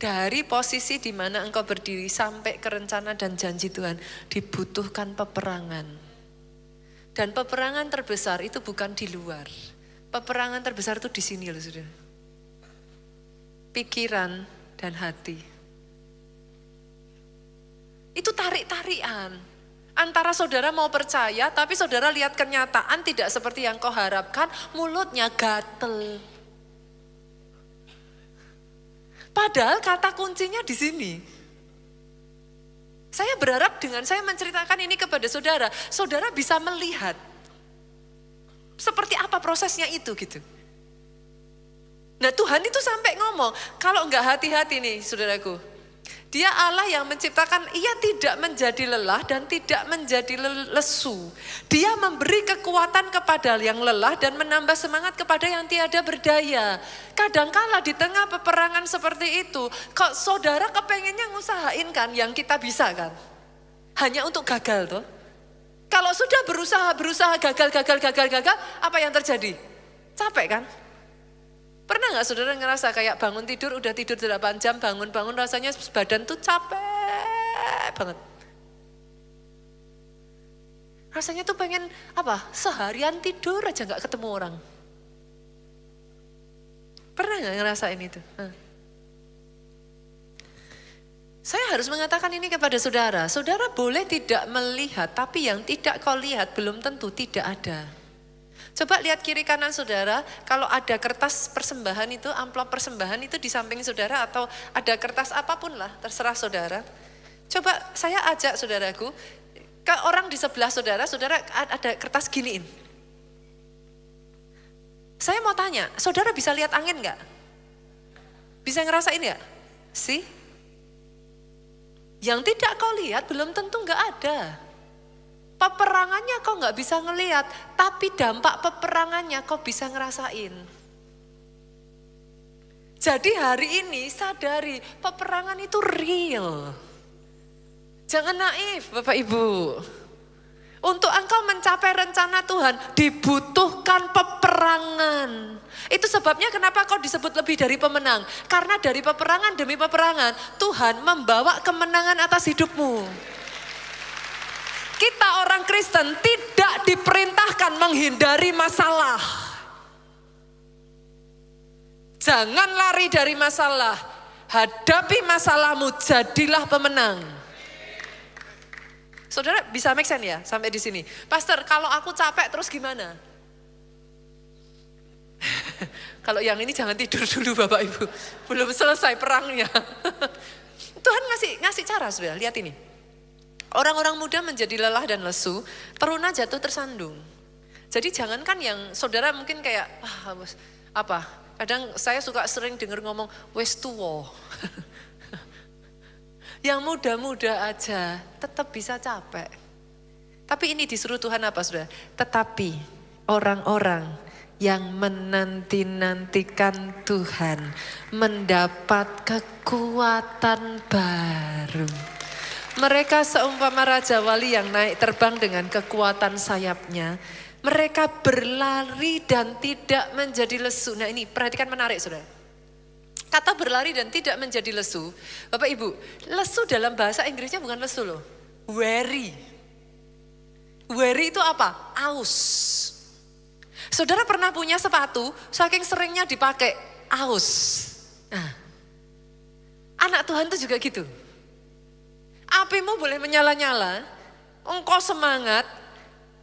dari posisi di mana engkau berdiri sampai ke rencana dan janji Tuhan dibutuhkan peperangan. Dan peperangan terbesar itu bukan di luar. Peperangan terbesar itu di sini loh saudara. Pikiran dan hati. Itu tarik-tarikan. Antara saudara mau percaya tapi saudara lihat kenyataan tidak seperti yang kau harapkan, mulutnya gatel. Padahal kata kuncinya di sini. Saya berharap dengan saya menceritakan ini kepada saudara, saudara bisa melihat seperti apa prosesnya itu gitu. Nah Tuhan itu sampai ngomong, kalau enggak hati-hati nih saudaraku, Dia Allah yang menciptakan, ia tidak menjadi lelah dan tidak menjadi lesu. Dia memberi kekuatan kepada yang lelah dan menambah semangat kepada yang tiada berdaya. Kadangkala di tengah peperangan seperti itu, kok saudara kepengennya ngusahain kan yang kita bisa kan? Hanya untuk gagal tuh. Kalau sudah berusaha gagal, apa yang terjadi? Capek kan? Pernah gak saudara ngerasa kayak bangun tidur, udah tidur 8 jam, bangun-bangun rasanya badan tuh capek banget. Rasanya tuh pengen apa? Seharian tidur aja gak ketemu orang. Pernah gak ngerasain itu? Saya harus mengatakan ini kepada saudara. Saudara boleh tidak melihat, tapi yang tidak kau lihat belum tentu tidak ada. Coba lihat kiri kanan saudara, kalau ada kertas persembahan itu, amplop persembahan itu di samping saudara atau ada kertas apapun lah, terserah saudara. Coba saya ajak saudaraku, ke orang di sebelah saudara, saudara ada kertas giniin. Saya mau tanya, saudara bisa lihat angin gak? Bisa ngerasain gak? Sih? Yang tidak kau lihat belum tentu gak ada. Peperangannya kau gak bisa ngelihat, tapi dampak peperangannya kau bisa ngerasain. Jadi hari ini sadari, peperangan itu real. Jangan naif Bapak Ibu. Untuk engkau mencapai rencana Tuhan dibutuhkan peperangan. Itu sebabnya kenapa kau disebut lebih dari pemenang. Karena dari peperangan demi peperangan Tuhan membawa kemenangan atas hidupmu. Kita orang Kristen tidak diperintahkan menghindari masalah. Jangan lari dari masalah. Hadapi masalahmu, jadilah pemenang. Saudara bisa make sense ya sampai di sini. Pastor, kalau aku capek terus gimana? Kalau yang ini jangan tidur dulu Bapak Ibu. Belum selesai perangnya. Tuhan ngasih cara saudara, lihat ini. Orang-orang muda menjadi lelah dan lesu, teruna jatuh tersandung. Jadi jangankan yang saudara mungkin kayak, kadang saya sering dengar ngomong, wes tuwo. Yang muda-muda aja tetap bisa capek. Tapi ini disuruh Tuhan apa saudara? Tetapi orang-orang yang menanti-nantikan Tuhan mendapat kekuatan baru. Mereka seumpama Raja Wali yang naik terbang dengan kekuatan sayapnya. Mereka berlari dan tidak menjadi lesu. Nah ini perhatikan menarik saudara. Kata berlari dan tidak menjadi lesu. Bapak Ibu, lesu dalam bahasa Inggrisnya bukan lesu loh. Weary. Weary itu apa? Aus. Saudara pernah punya sepatu, saking seringnya dipakai, aus. Nah, anak Tuhan itu juga gitu. Apimu boleh menyala-nyala, engkau semangat,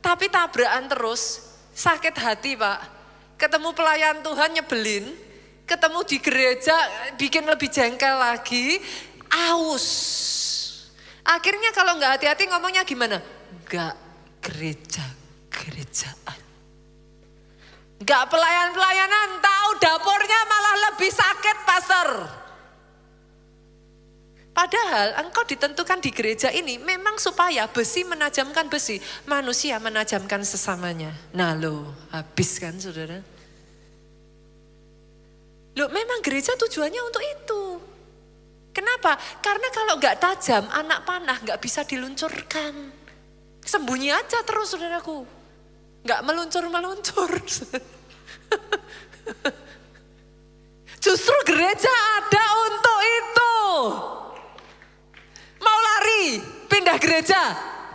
tapi tabrakan terus, sakit hati Pak. Ketemu pelayan Tuhan nyebelin, ketemu di gereja bikin lebih jengkel lagi, aus. Akhirnya kalau nggak hati-hati ngomongnya gimana? Nggak gereja-gerejaan. Nggak pelayan-pelayanan, tahu dapurnya malah lebih sakit pastor. Padahal engkau ditentukan di gereja ini memang supaya besi menajamkan besi, manusia menajamkan sesamanya. Nah lo, habis kan saudara? Loh memang gereja tujuannya untuk itu. Kenapa? Karena kalau nggak tajam, anak panah nggak bisa diluncurkan. Sembunyi aja terus saudaraku. Nggak meluncur-meluncur. Justru gereja ada untuk itu. Mau lari, pindah gereja.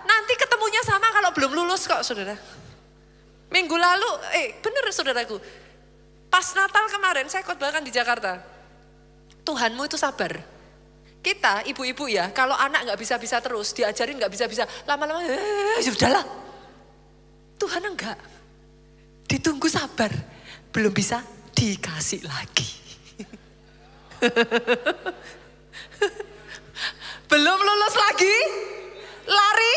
Nanti ketemunya sama kalau belum lulus kok saudara. Minggu lalu, bener saudaraku. Pas Natal kemarin saya khotbahkan di Jakarta. Tuhanmu itu sabar. Kita ibu-ibu ya, kalau anak nggak bisa-bisa terus, diajarin nggak bisa-bisa, lama-lama ya udahlah. Tuhan enggak. Ditunggu sabar, belum bisa dikasih lagi. Belum lulus lagi, lari,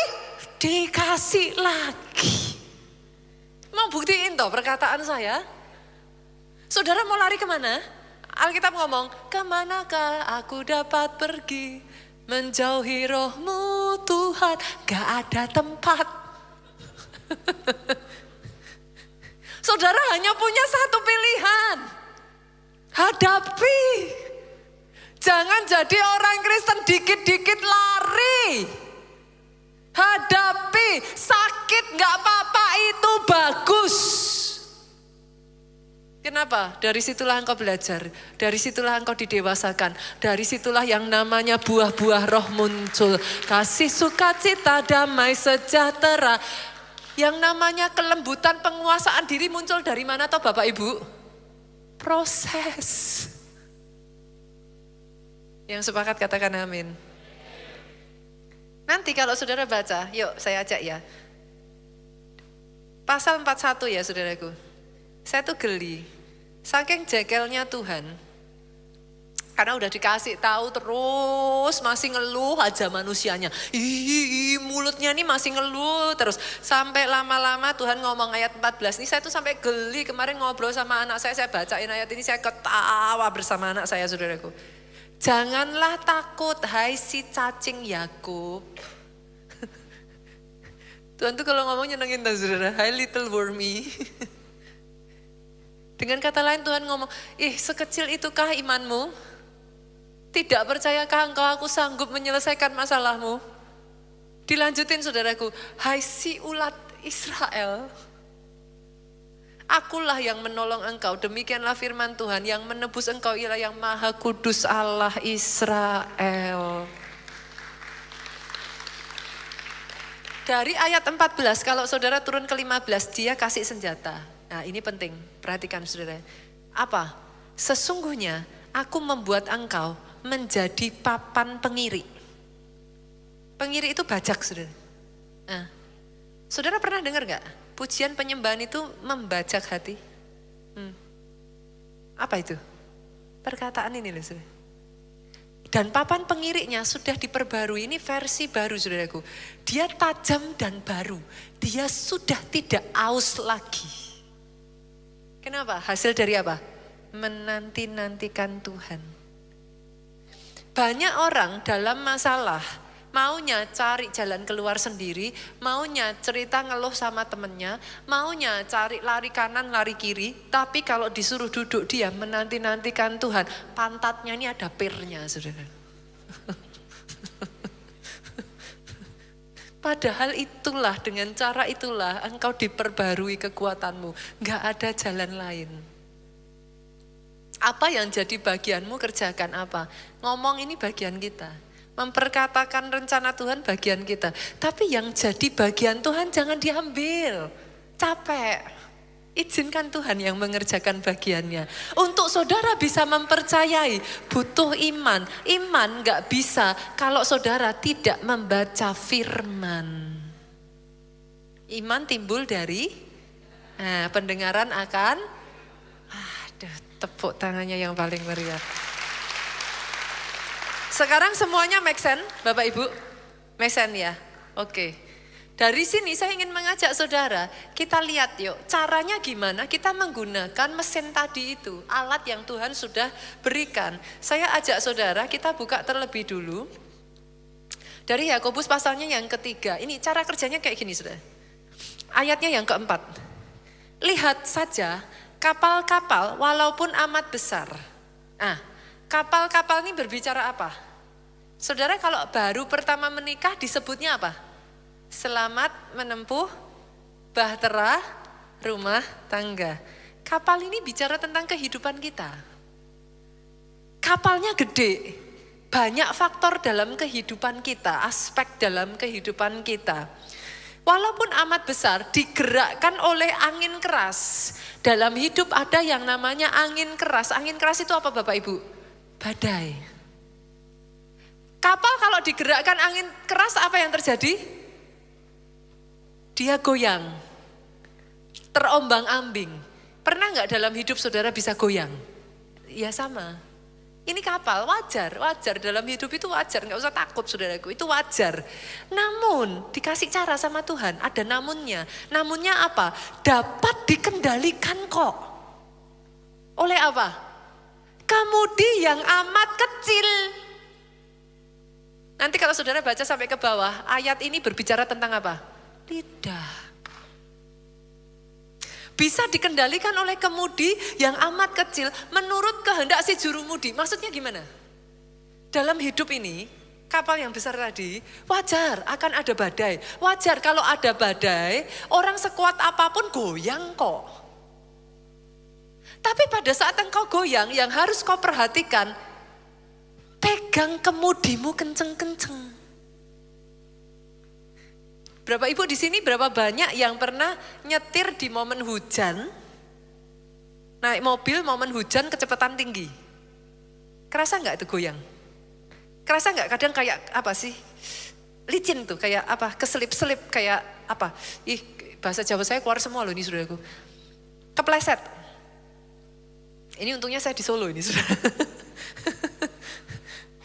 dikasih lagi. Mau buktiin toh perkataan saya? Saudara mau lari kemana? Alkitab ngomong, kemanakah aku dapat pergi? Menjauhi rohmu Tuhan, gak ada tempat. Saudara hanya punya satu pilihan. Hadapi. Jangan jadi orang Kristen dikit-dikit lari. Hadapi, sakit gak apa-apa itu bagus. Kenapa? Dari situlah engkau belajar, dari situlah engkau didewasakan, dari situlah yang namanya buah-buah roh muncul. Kasih, sukacita, damai, sejahtera. Yang namanya kelembutan penguasaan diri muncul dari mana toh Bapak Ibu? Proses. Yang sepakat katakan amin. Nanti kalau saudara baca, yuk saya ajak ya. Pasal 41 ya saudaraku. Saya tuh geli, saking jekelnya Tuhan. Karena udah dikasih tahu terus masih ngeluh aja manusianya. Mulutnya nih masih ngeluh terus. Sampai lama-lama Tuhan ngomong ayat 14. Ini saya tuh sampai geli, kemarin ngobrol sama anak saya bacain ayat ini, saya ketawa bersama anak saya saudaraku. Janganlah takut hai si cacing Yakub. Tuhan tuh kalau ngomong nyenengin tuh saudara, hai little wormy. Dengan kata lain Tuhan ngomong, sekecil itukah imanmu? Tidak percayakah engkau aku sanggup menyelesaikan masalahmu? Dilanjutin saudaraku, hai si ulat Israel, akulah yang menolong engkau, demikianlah firman Tuhan, yang menebus engkau ialah yang maha kudus Allah Israel. Dari ayat 14, kalau saudara turun ke 15, dia kasih senjata. Nah ini penting, perhatikan saudara. Apa? Sesungguhnya aku membuat engkau menjadi papan pengiri. Pengiri itu bajak saudara. Nah, saudara pernah dengar gak? Pujian penyembahan itu membajak hati. Apa itu? Perkataan ini loh saudara. Dan papan pengiriknya sudah diperbarui, ini versi baru saudaraku. Dia tajam dan baru, dia sudah tidak aus lagi. Kenapa? Hasil dari apa? Menanti-nantikan Tuhan. Banyak orang dalam masalah, maunya cari jalan keluar sendiri, maunya cerita ngeluh sama temennya, maunya cari lari kanan, lari kiri. Tapi kalau disuruh duduk dia menanti-nantikan Tuhan, pantatnya ini ada pirnya saudara. Padahal itulah, dengan cara itulah engkau diperbarui kekuatanmu. Gak ada jalan lain. Apa yang jadi bagianmu kerjakan apa? Ngomong ini bagian kita. Memperkatakan rencana Tuhan bagian kita. Tapi yang jadi bagian Tuhan jangan diambil. Capek. Izinkan Tuhan yang mengerjakan bagiannya. Untuk saudara bisa mempercayai, butuh iman. Iman gak bisa kalau saudara tidak membaca firman. Iman timbul dari pendengaran akan, tepuk tangannya yang paling meriah. Sekarang semuanya make sense, Bapak Ibu? Make sense ya? Oke. Dari sini saya ingin mengajak saudara, kita lihat yuk caranya gimana kita menggunakan mesin tadi itu, alat yang Tuhan sudah berikan. Saya ajak saudara kita buka terlebih dulu. Dari Yakobus pasalnya yang ketiga, ini cara kerjanya kayak gini saudara. Ayatnya yang keempat. Lihat saja kapal-kapal walaupun amat besar. Nah, kapal-kapal ini berbicara apa? Saudara kalau baru pertama menikah disebutnya apa? Selamat menempuh bahtera rumah tangga. Kapal ini bicara tentang kehidupan kita. Kapalnya gede, banyak faktor dalam kehidupan kita, aspek dalam kehidupan kita. Walaupun amat besar, digerakkan oleh angin keras. Dalam hidup ada yang namanya angin keras. Angin keras itu apa Bapak Ibu? Badai. Kapal kalau digerakkan angin keras apa yang terjadi? Dia goyang, terombang-ambing. Pernah nggak dalam hidup saudara bisa goyang? Ya sama. Ini kapal wajar dalam hidup itu wajar, nggak usah takut saudaraku, itu wajar. Namun dikasih cara sama Tuhan, ada namunnya. Namunnya apa? Dapat dikendalikan kok. Oleh apa? Kemudi yang amat kecil. Nanti kalau saudara baca sampai ke bawah, ayat ini berbicara tentang apa? Lidah. Bisa dikendalikan oleh kemudi yang amat kecil menurut kehendak si jurumudi. Maksudnya gimana? Dalam hidup ini, kapal yang besar tadi, wajar akan ada badai. Wajar kalau ada badai, orang sekuat apapun goyang kok. Tapi pada saat engkau goyang, yang harus kau perhatikan, pegang kemudimu kenceng-kenceng. Berapa ibu di sini, berapa banyak yang pernah nyetir di momen hujan, naik mobil momen hujan kecepatan tinggi? Kerasa nggak itu goyang? Kerasa nggak kadang kayak apa sih? Licin tuh, kayak apa? Keselip-selip, kayak apa? Ih, bahasa Jawa saya keluar semua loh ini saudaraku. Kepleset. Ini untungnya saya di Solo ini saudara.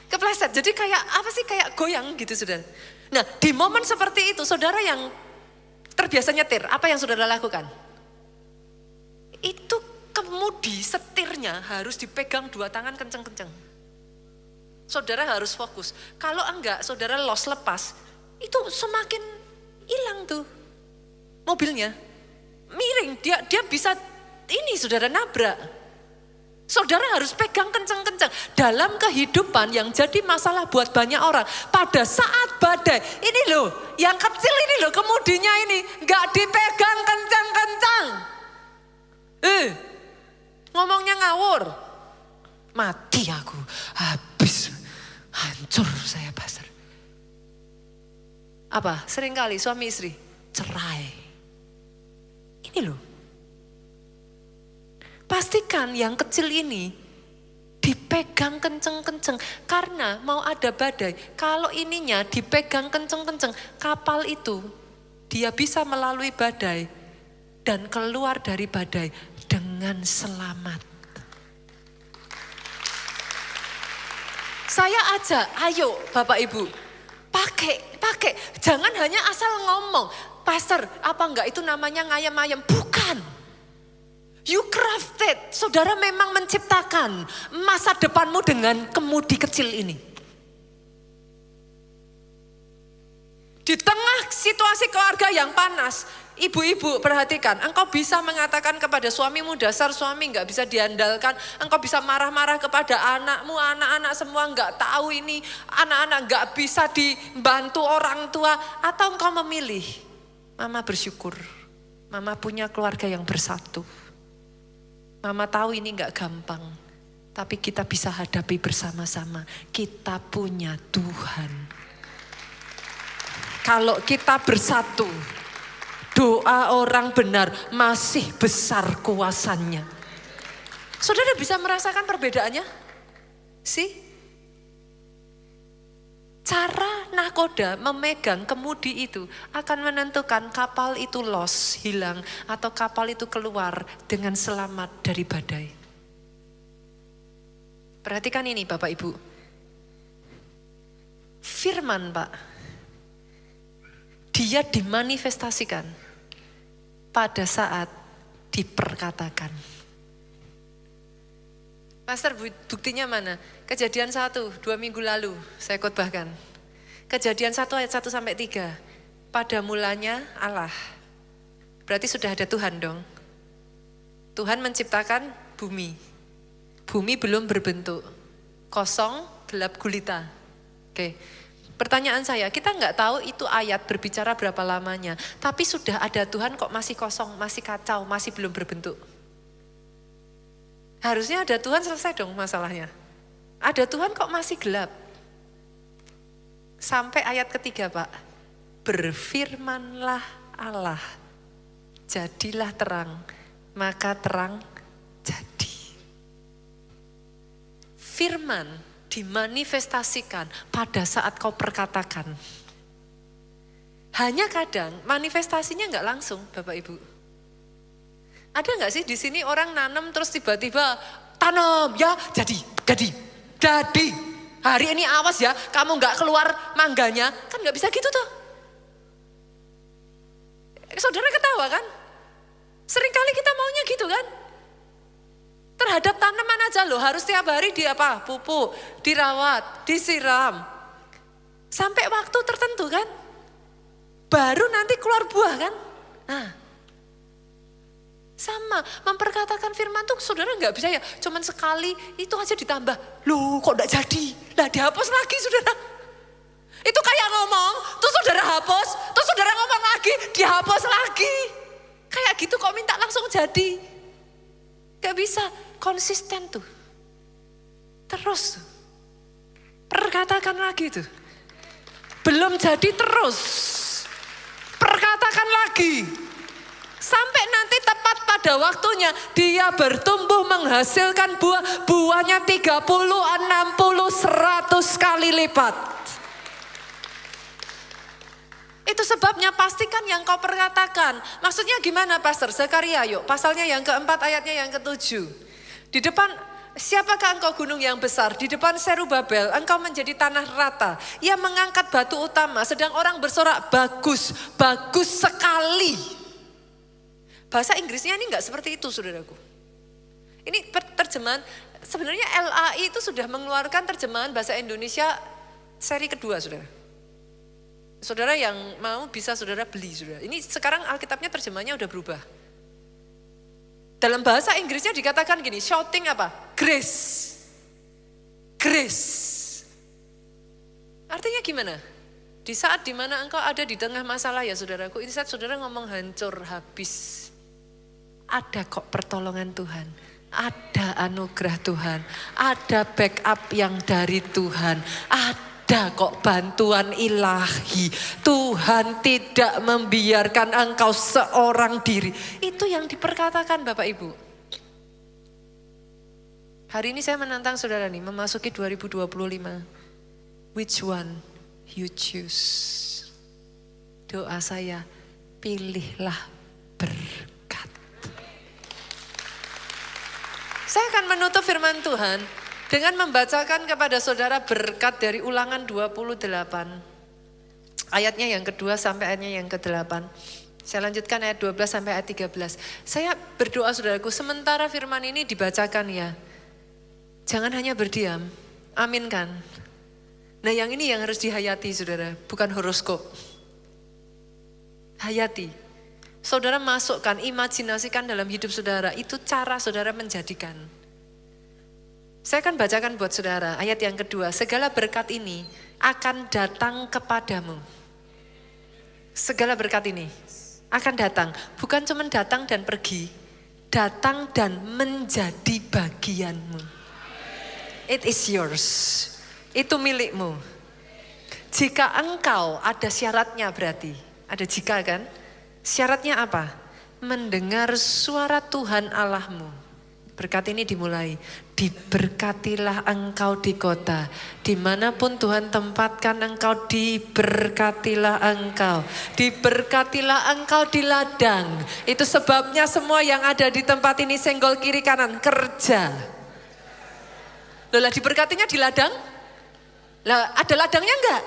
Kepleset, jadi kayak apa sih? Kayak goyang gitu saudara. Nah di momen seperti itu saudara yang terbiasa nyetir, apa yang saudara lakukan? Itu kemudi setirnya harus dipegang dua tangan kenceng-kenceng. Saudara harus fokus. Kalau enggak saudara lepas, itu semakin hilang tuh mobilnya. Miring, dia bisa ini saudara nabrak. Saudara harus pegang kencang-kencang. Dalam kehidupan yang jadi masalah buat banyak orang. Pada saat badai, ini loh, yang kecil ini loh, kemudinya ini, gak dipegang kencang-kencang. Ngomongnya ngawur. Mati aku, habis, hancur saya pastor. Apa? Seringkali suami istri cerai. Ini loh. Pastikan yang kecil ini dipegang kenceng-kenceng. Karena mau ada badai, kalau ininya dipegang kenceng-kenceng, kapal itu dia bisa melalui badai dan keluar dari badai dengan selamat. Saya ajak, ayo Bapak Ibu, pakai. Jangan hanya asal ngomong, pastor apa enggak itu namanya ngayam-ngayam, bukan. You crafted, saudara memang menciptakan masa depanmu dengan kemudi kecil ini. Di tengah situasi keluarga yang panas, ibu-ibu perhatikan, engkau bisa mengatakan kepada suamimu, dasar suami gak bisa diandalkan. Engkau bisa marah-marah kepada anakmu, anak-anak semua gak tahu ini, anak-anak gak bisa dibantu orang tua. Atau engkau memilih, mama bersyukur, mama punya keluarga yang bersatu. Mama tahu ini gak gampang, tapi kita bisa hadapi bersama-sama. Kita punya Tuhan. Kalau kita bersatu, doa orang benar masih besar kuasanya. Saudara bisa merasakan perbedaannya? Sih? Cara nahkoda memegang kemudi itu akan menentukan kapal itu loss, hilang, atau kapal itu keluar dengan selamat dari badai. Perhatikan ini Bapak Ibu. Firman Pak, dia dimanifestasikan pada saat diperkatakan. Pastor, buktinya mana? Kejadian 1, 2 minggu lalu saya khotbahkan. Kejadian 1 ayat 1 sampai 3. Pada mulanya Allah. Berarti sudah ada Tuhan dong. Tuhan menciptakan bumi. Bumi belum berbentuk. Kosong, gelap gulita. Oke. Pertanyaan saya, kita nggak tahu itu ayat berbicara berapa lamanya. Tapi sudah ada Tuhan kok masih kosong, masih kacau, masih belum berbentuk. Harusnya ada Tuhan selesai dong masalahnya. Ada Tuhan kok masih gelap. Sampai ayat ketiga Pak. Berfirmanlah Allah. Jadilah terang. Maka terang jadi. Firman dimanifestasikan pada saat kau perkatakan. Hanya kadang manifestasinya nggak langsung Bapak Ibu. Ada nggak sih di sini orang nanam terus tiba-tiba tanam ya jadi. Hari ini awas ya, kamu nggak keluar mangganya, kan nggak bisa gitu tuh. Saudara ketawa kan? Seringkali kita maunya gitu kan? Terhadap tanaman aja loh, harus tiap hari pupuk, dirawat, disiram. Sampai waktu tertentu kan? Baru nanti keluar buah kan? Nah, sama, memperkatakan firman tuh saudara nggak bisa ya, cuman sekali itu aja ditambah. Loh kok nggak jadi? Lah dihapus lagi saudara. Itu kayak ngomong, tuh saudara hapus, tuh saudara ngomong lagi, dihapus lagi. Kayak gitu kok minta langsung jadi. Gak bisa, konsisten tuh. Terus tuh. Perkatakan lagi tuh. Belum jadi terus. Perkatakan lagi. Sampai nanti tepat pada waktunya dia bertumbuh menghasilkan buah. Buahnya 30, 60, 100 kali lipat. Itu sebabnya pastikan yang kau perkatakan. Maksudnya gimana Pastor? Zakaria yuk, pasalnya yang keempat ayatnya yang ketujuh. Di depan, siapakah engkau gunung yang besar? Di depan Serubabel, engkau menjadi tanah rata. Ia mengangkat batu utama, sedang orang bersorak, bagus, bagus sekali. Bahasa Inggrisnya ini enggak seperti itu saudaraku. Ini terjemahan, sebenarnya LAI itu sudah mengeluarkan terjemahan bahasa Indonesia seri kedua saudara. Saudara yang mau bisa saudara beli saudara. Ini sekarang Alkitabnya terjemahnya udah berubah. Dalam bahasa Inggrisnya dikatakan gini, shouting apa? grace. Grace. Artinya gimana? Di saat dimana engkau ada di tengah masalah ya saudaraku, ini saat saudara ngomong hancur habis. Ada kok pertolongan Tuhan, ada anugerah Tuhan, ada backup yang dari Tuhan, ada kok bantuan ilahi. Tuhan tidak membiarkan engkau seorang diri. Itu yang diperkatakan Bapak Ibu. Hari ini saya menantang saudara nih, memasuki 2025. Which one you choose? Doa saya, pilihlah berkat. Saya akan menutup firman Tuhan dengan membacakan kepada saudara berkat dari Ulangan 28. Ayatnya yang kedua sampai ayatnya yang ke-8. Saya lanjutkan ayat 12 sampai ayat 13. Saya berdoa saudaraku, sementara firman ini dibacakan ya, jangan hanya berdiam, aminkan. Nah yang ini yang harus dihayati saudara, bukan horoskop. Hayati. Saudara masukkan, imajinasikan dalam hidup saudara, itu cara saudara menjadikan. Saya akan bacakan buat saudara, ayat yang kedua. Segala berkat ini akan datang kepadamu. Segala berkat ini akan datang, bukan cuma datang dan pergi, datang dan menjadi bagianmu. It is yours. Itu milikmu. Jika engkau, ada syaratnya berarti. Ada jika kan? Syaratnya apa? Mendengar suara Tuhan Allahmu. Berkat ini dimulai. Diberkatilah engkau di kota. Dimanapun Tuhan tempatkan engkau, diberkatilah engkau. Diberkatilah engkau di ladang. Itu sebabnya semua yang ada di tempat ini senggol kiri kanan. Kerja. Loh, diberkatinya di ladang? Lah, ada ladangnya enggak?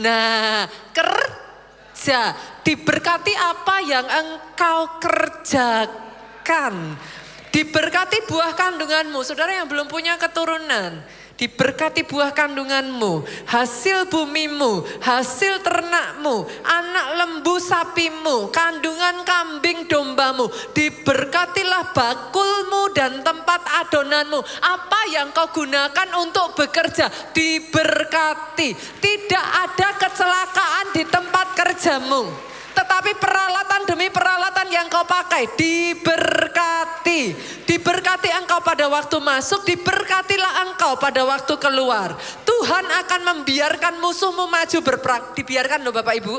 Nah, kerja. Diberkati apa yang engkau kerjakan. Diberkati buah kandunganmu. Saudara yang belum punya keturunan, diberkati buah kandunganmu, hasil bumimu, hasil ternakmu, anak lembu sapimu, kandungan kambing dombamu. Diberkatilah bakulmu dan tempat adonanmu. Apa yang kau gunakan untuk bekerja, diberkati. Tidak ada kecelakaan di tempat kerjamu, tetapi peralatan demi peralatan yang kau pakai diberkati. Diberkati engkau pada waktu masuk, diberkatilah engkau pada waktu keluar. Tuhan akan membiarkan musuhmu maju berperang. Dibiarkan loh Bapak Ibu.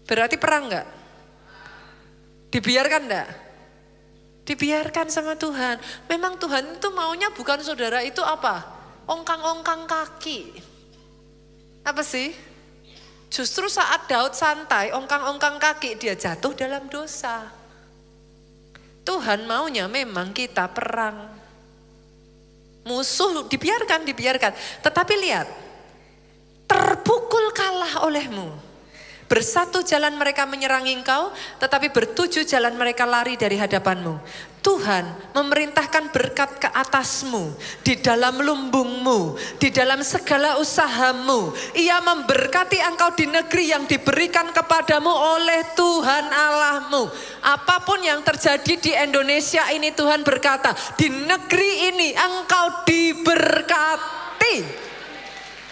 Berarti perang enggak? Dibiarkan enggak? Dibiarkan sama Tuhan. Memang Tuhan itu maunya bukan saudara itu apa? Ongkang-ongkang kaki. Apa sih? Justru saat Daud santai, ongkang-ongkang kaki, dia jatuh dalam dosa. Tuhan maunya memang kita perang. Musuh dibiarkan. Tetapi lihat, terpukul kalah olehmu. Bersatu jalan mereka menyerang engkau, tetapi bertujuh jalan mereka lari dari hadapanmu. Tuhan memerintahkan berkat ke atasmu, di dalam lumbungmu, di dalam segala usahamu. Ia memberkati engkau di negeri yang diberikan kepadamu oleh Tuhan Allahmu. Apapun yang terjadi di Indonesia ini, Tuhan berkata, di negeri ini engkau diberkati.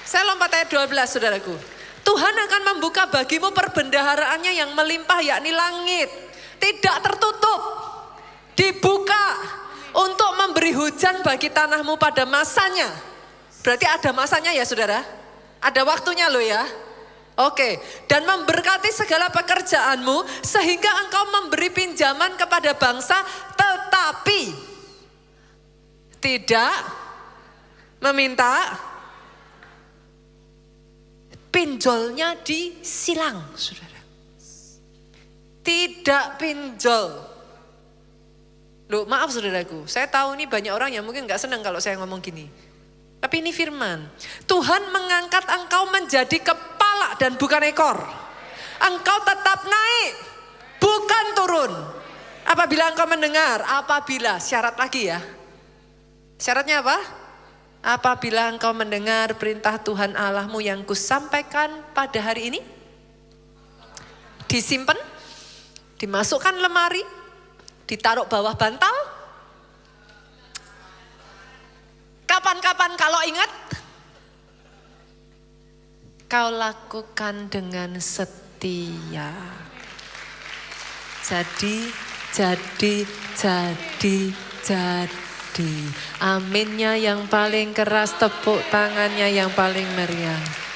Saya lompat ayat 12 saudaraku. Tuhan akan membuka bagimu perbendaharaannya yang melimpah, yakni langit. Tidak tertutup, dibuka untuk memberi hujan bagi tanahmu pada masanya. Berarti ada masanya ya saudara? Ada waktunya loh ya. Oke, dan memberkati segala pekerjaanmu sehingga engkau memberi pinjaman kepada bangsa tetapi tidak meminta pinjolnya disilang, saudara. Tidak pinjol. Loh, maaf saudaraku, saya tahu ini banyak orang yang mungkin gak senang kalau saya ngomong gini. Tapi ini firman. Tuhan mengangkat engkau menjadi kepala dan bukan ekor. Engkau tetap naik, bukan turun. Apabila engkau mendengar, apabila, syarat lagi ya. Syaratnya apa? Apabila engkau mendengar perintah Tuhan Allahmu yang kusampaikan pada hari ini, disimpan, dimasukkan lemari, ditaruh bawah bantal, kapan-kapan kalau ingat, kau lakukan dengan setia. Jadi. Aminnya yang paling keras, tepuk tangannya yang paling meriah.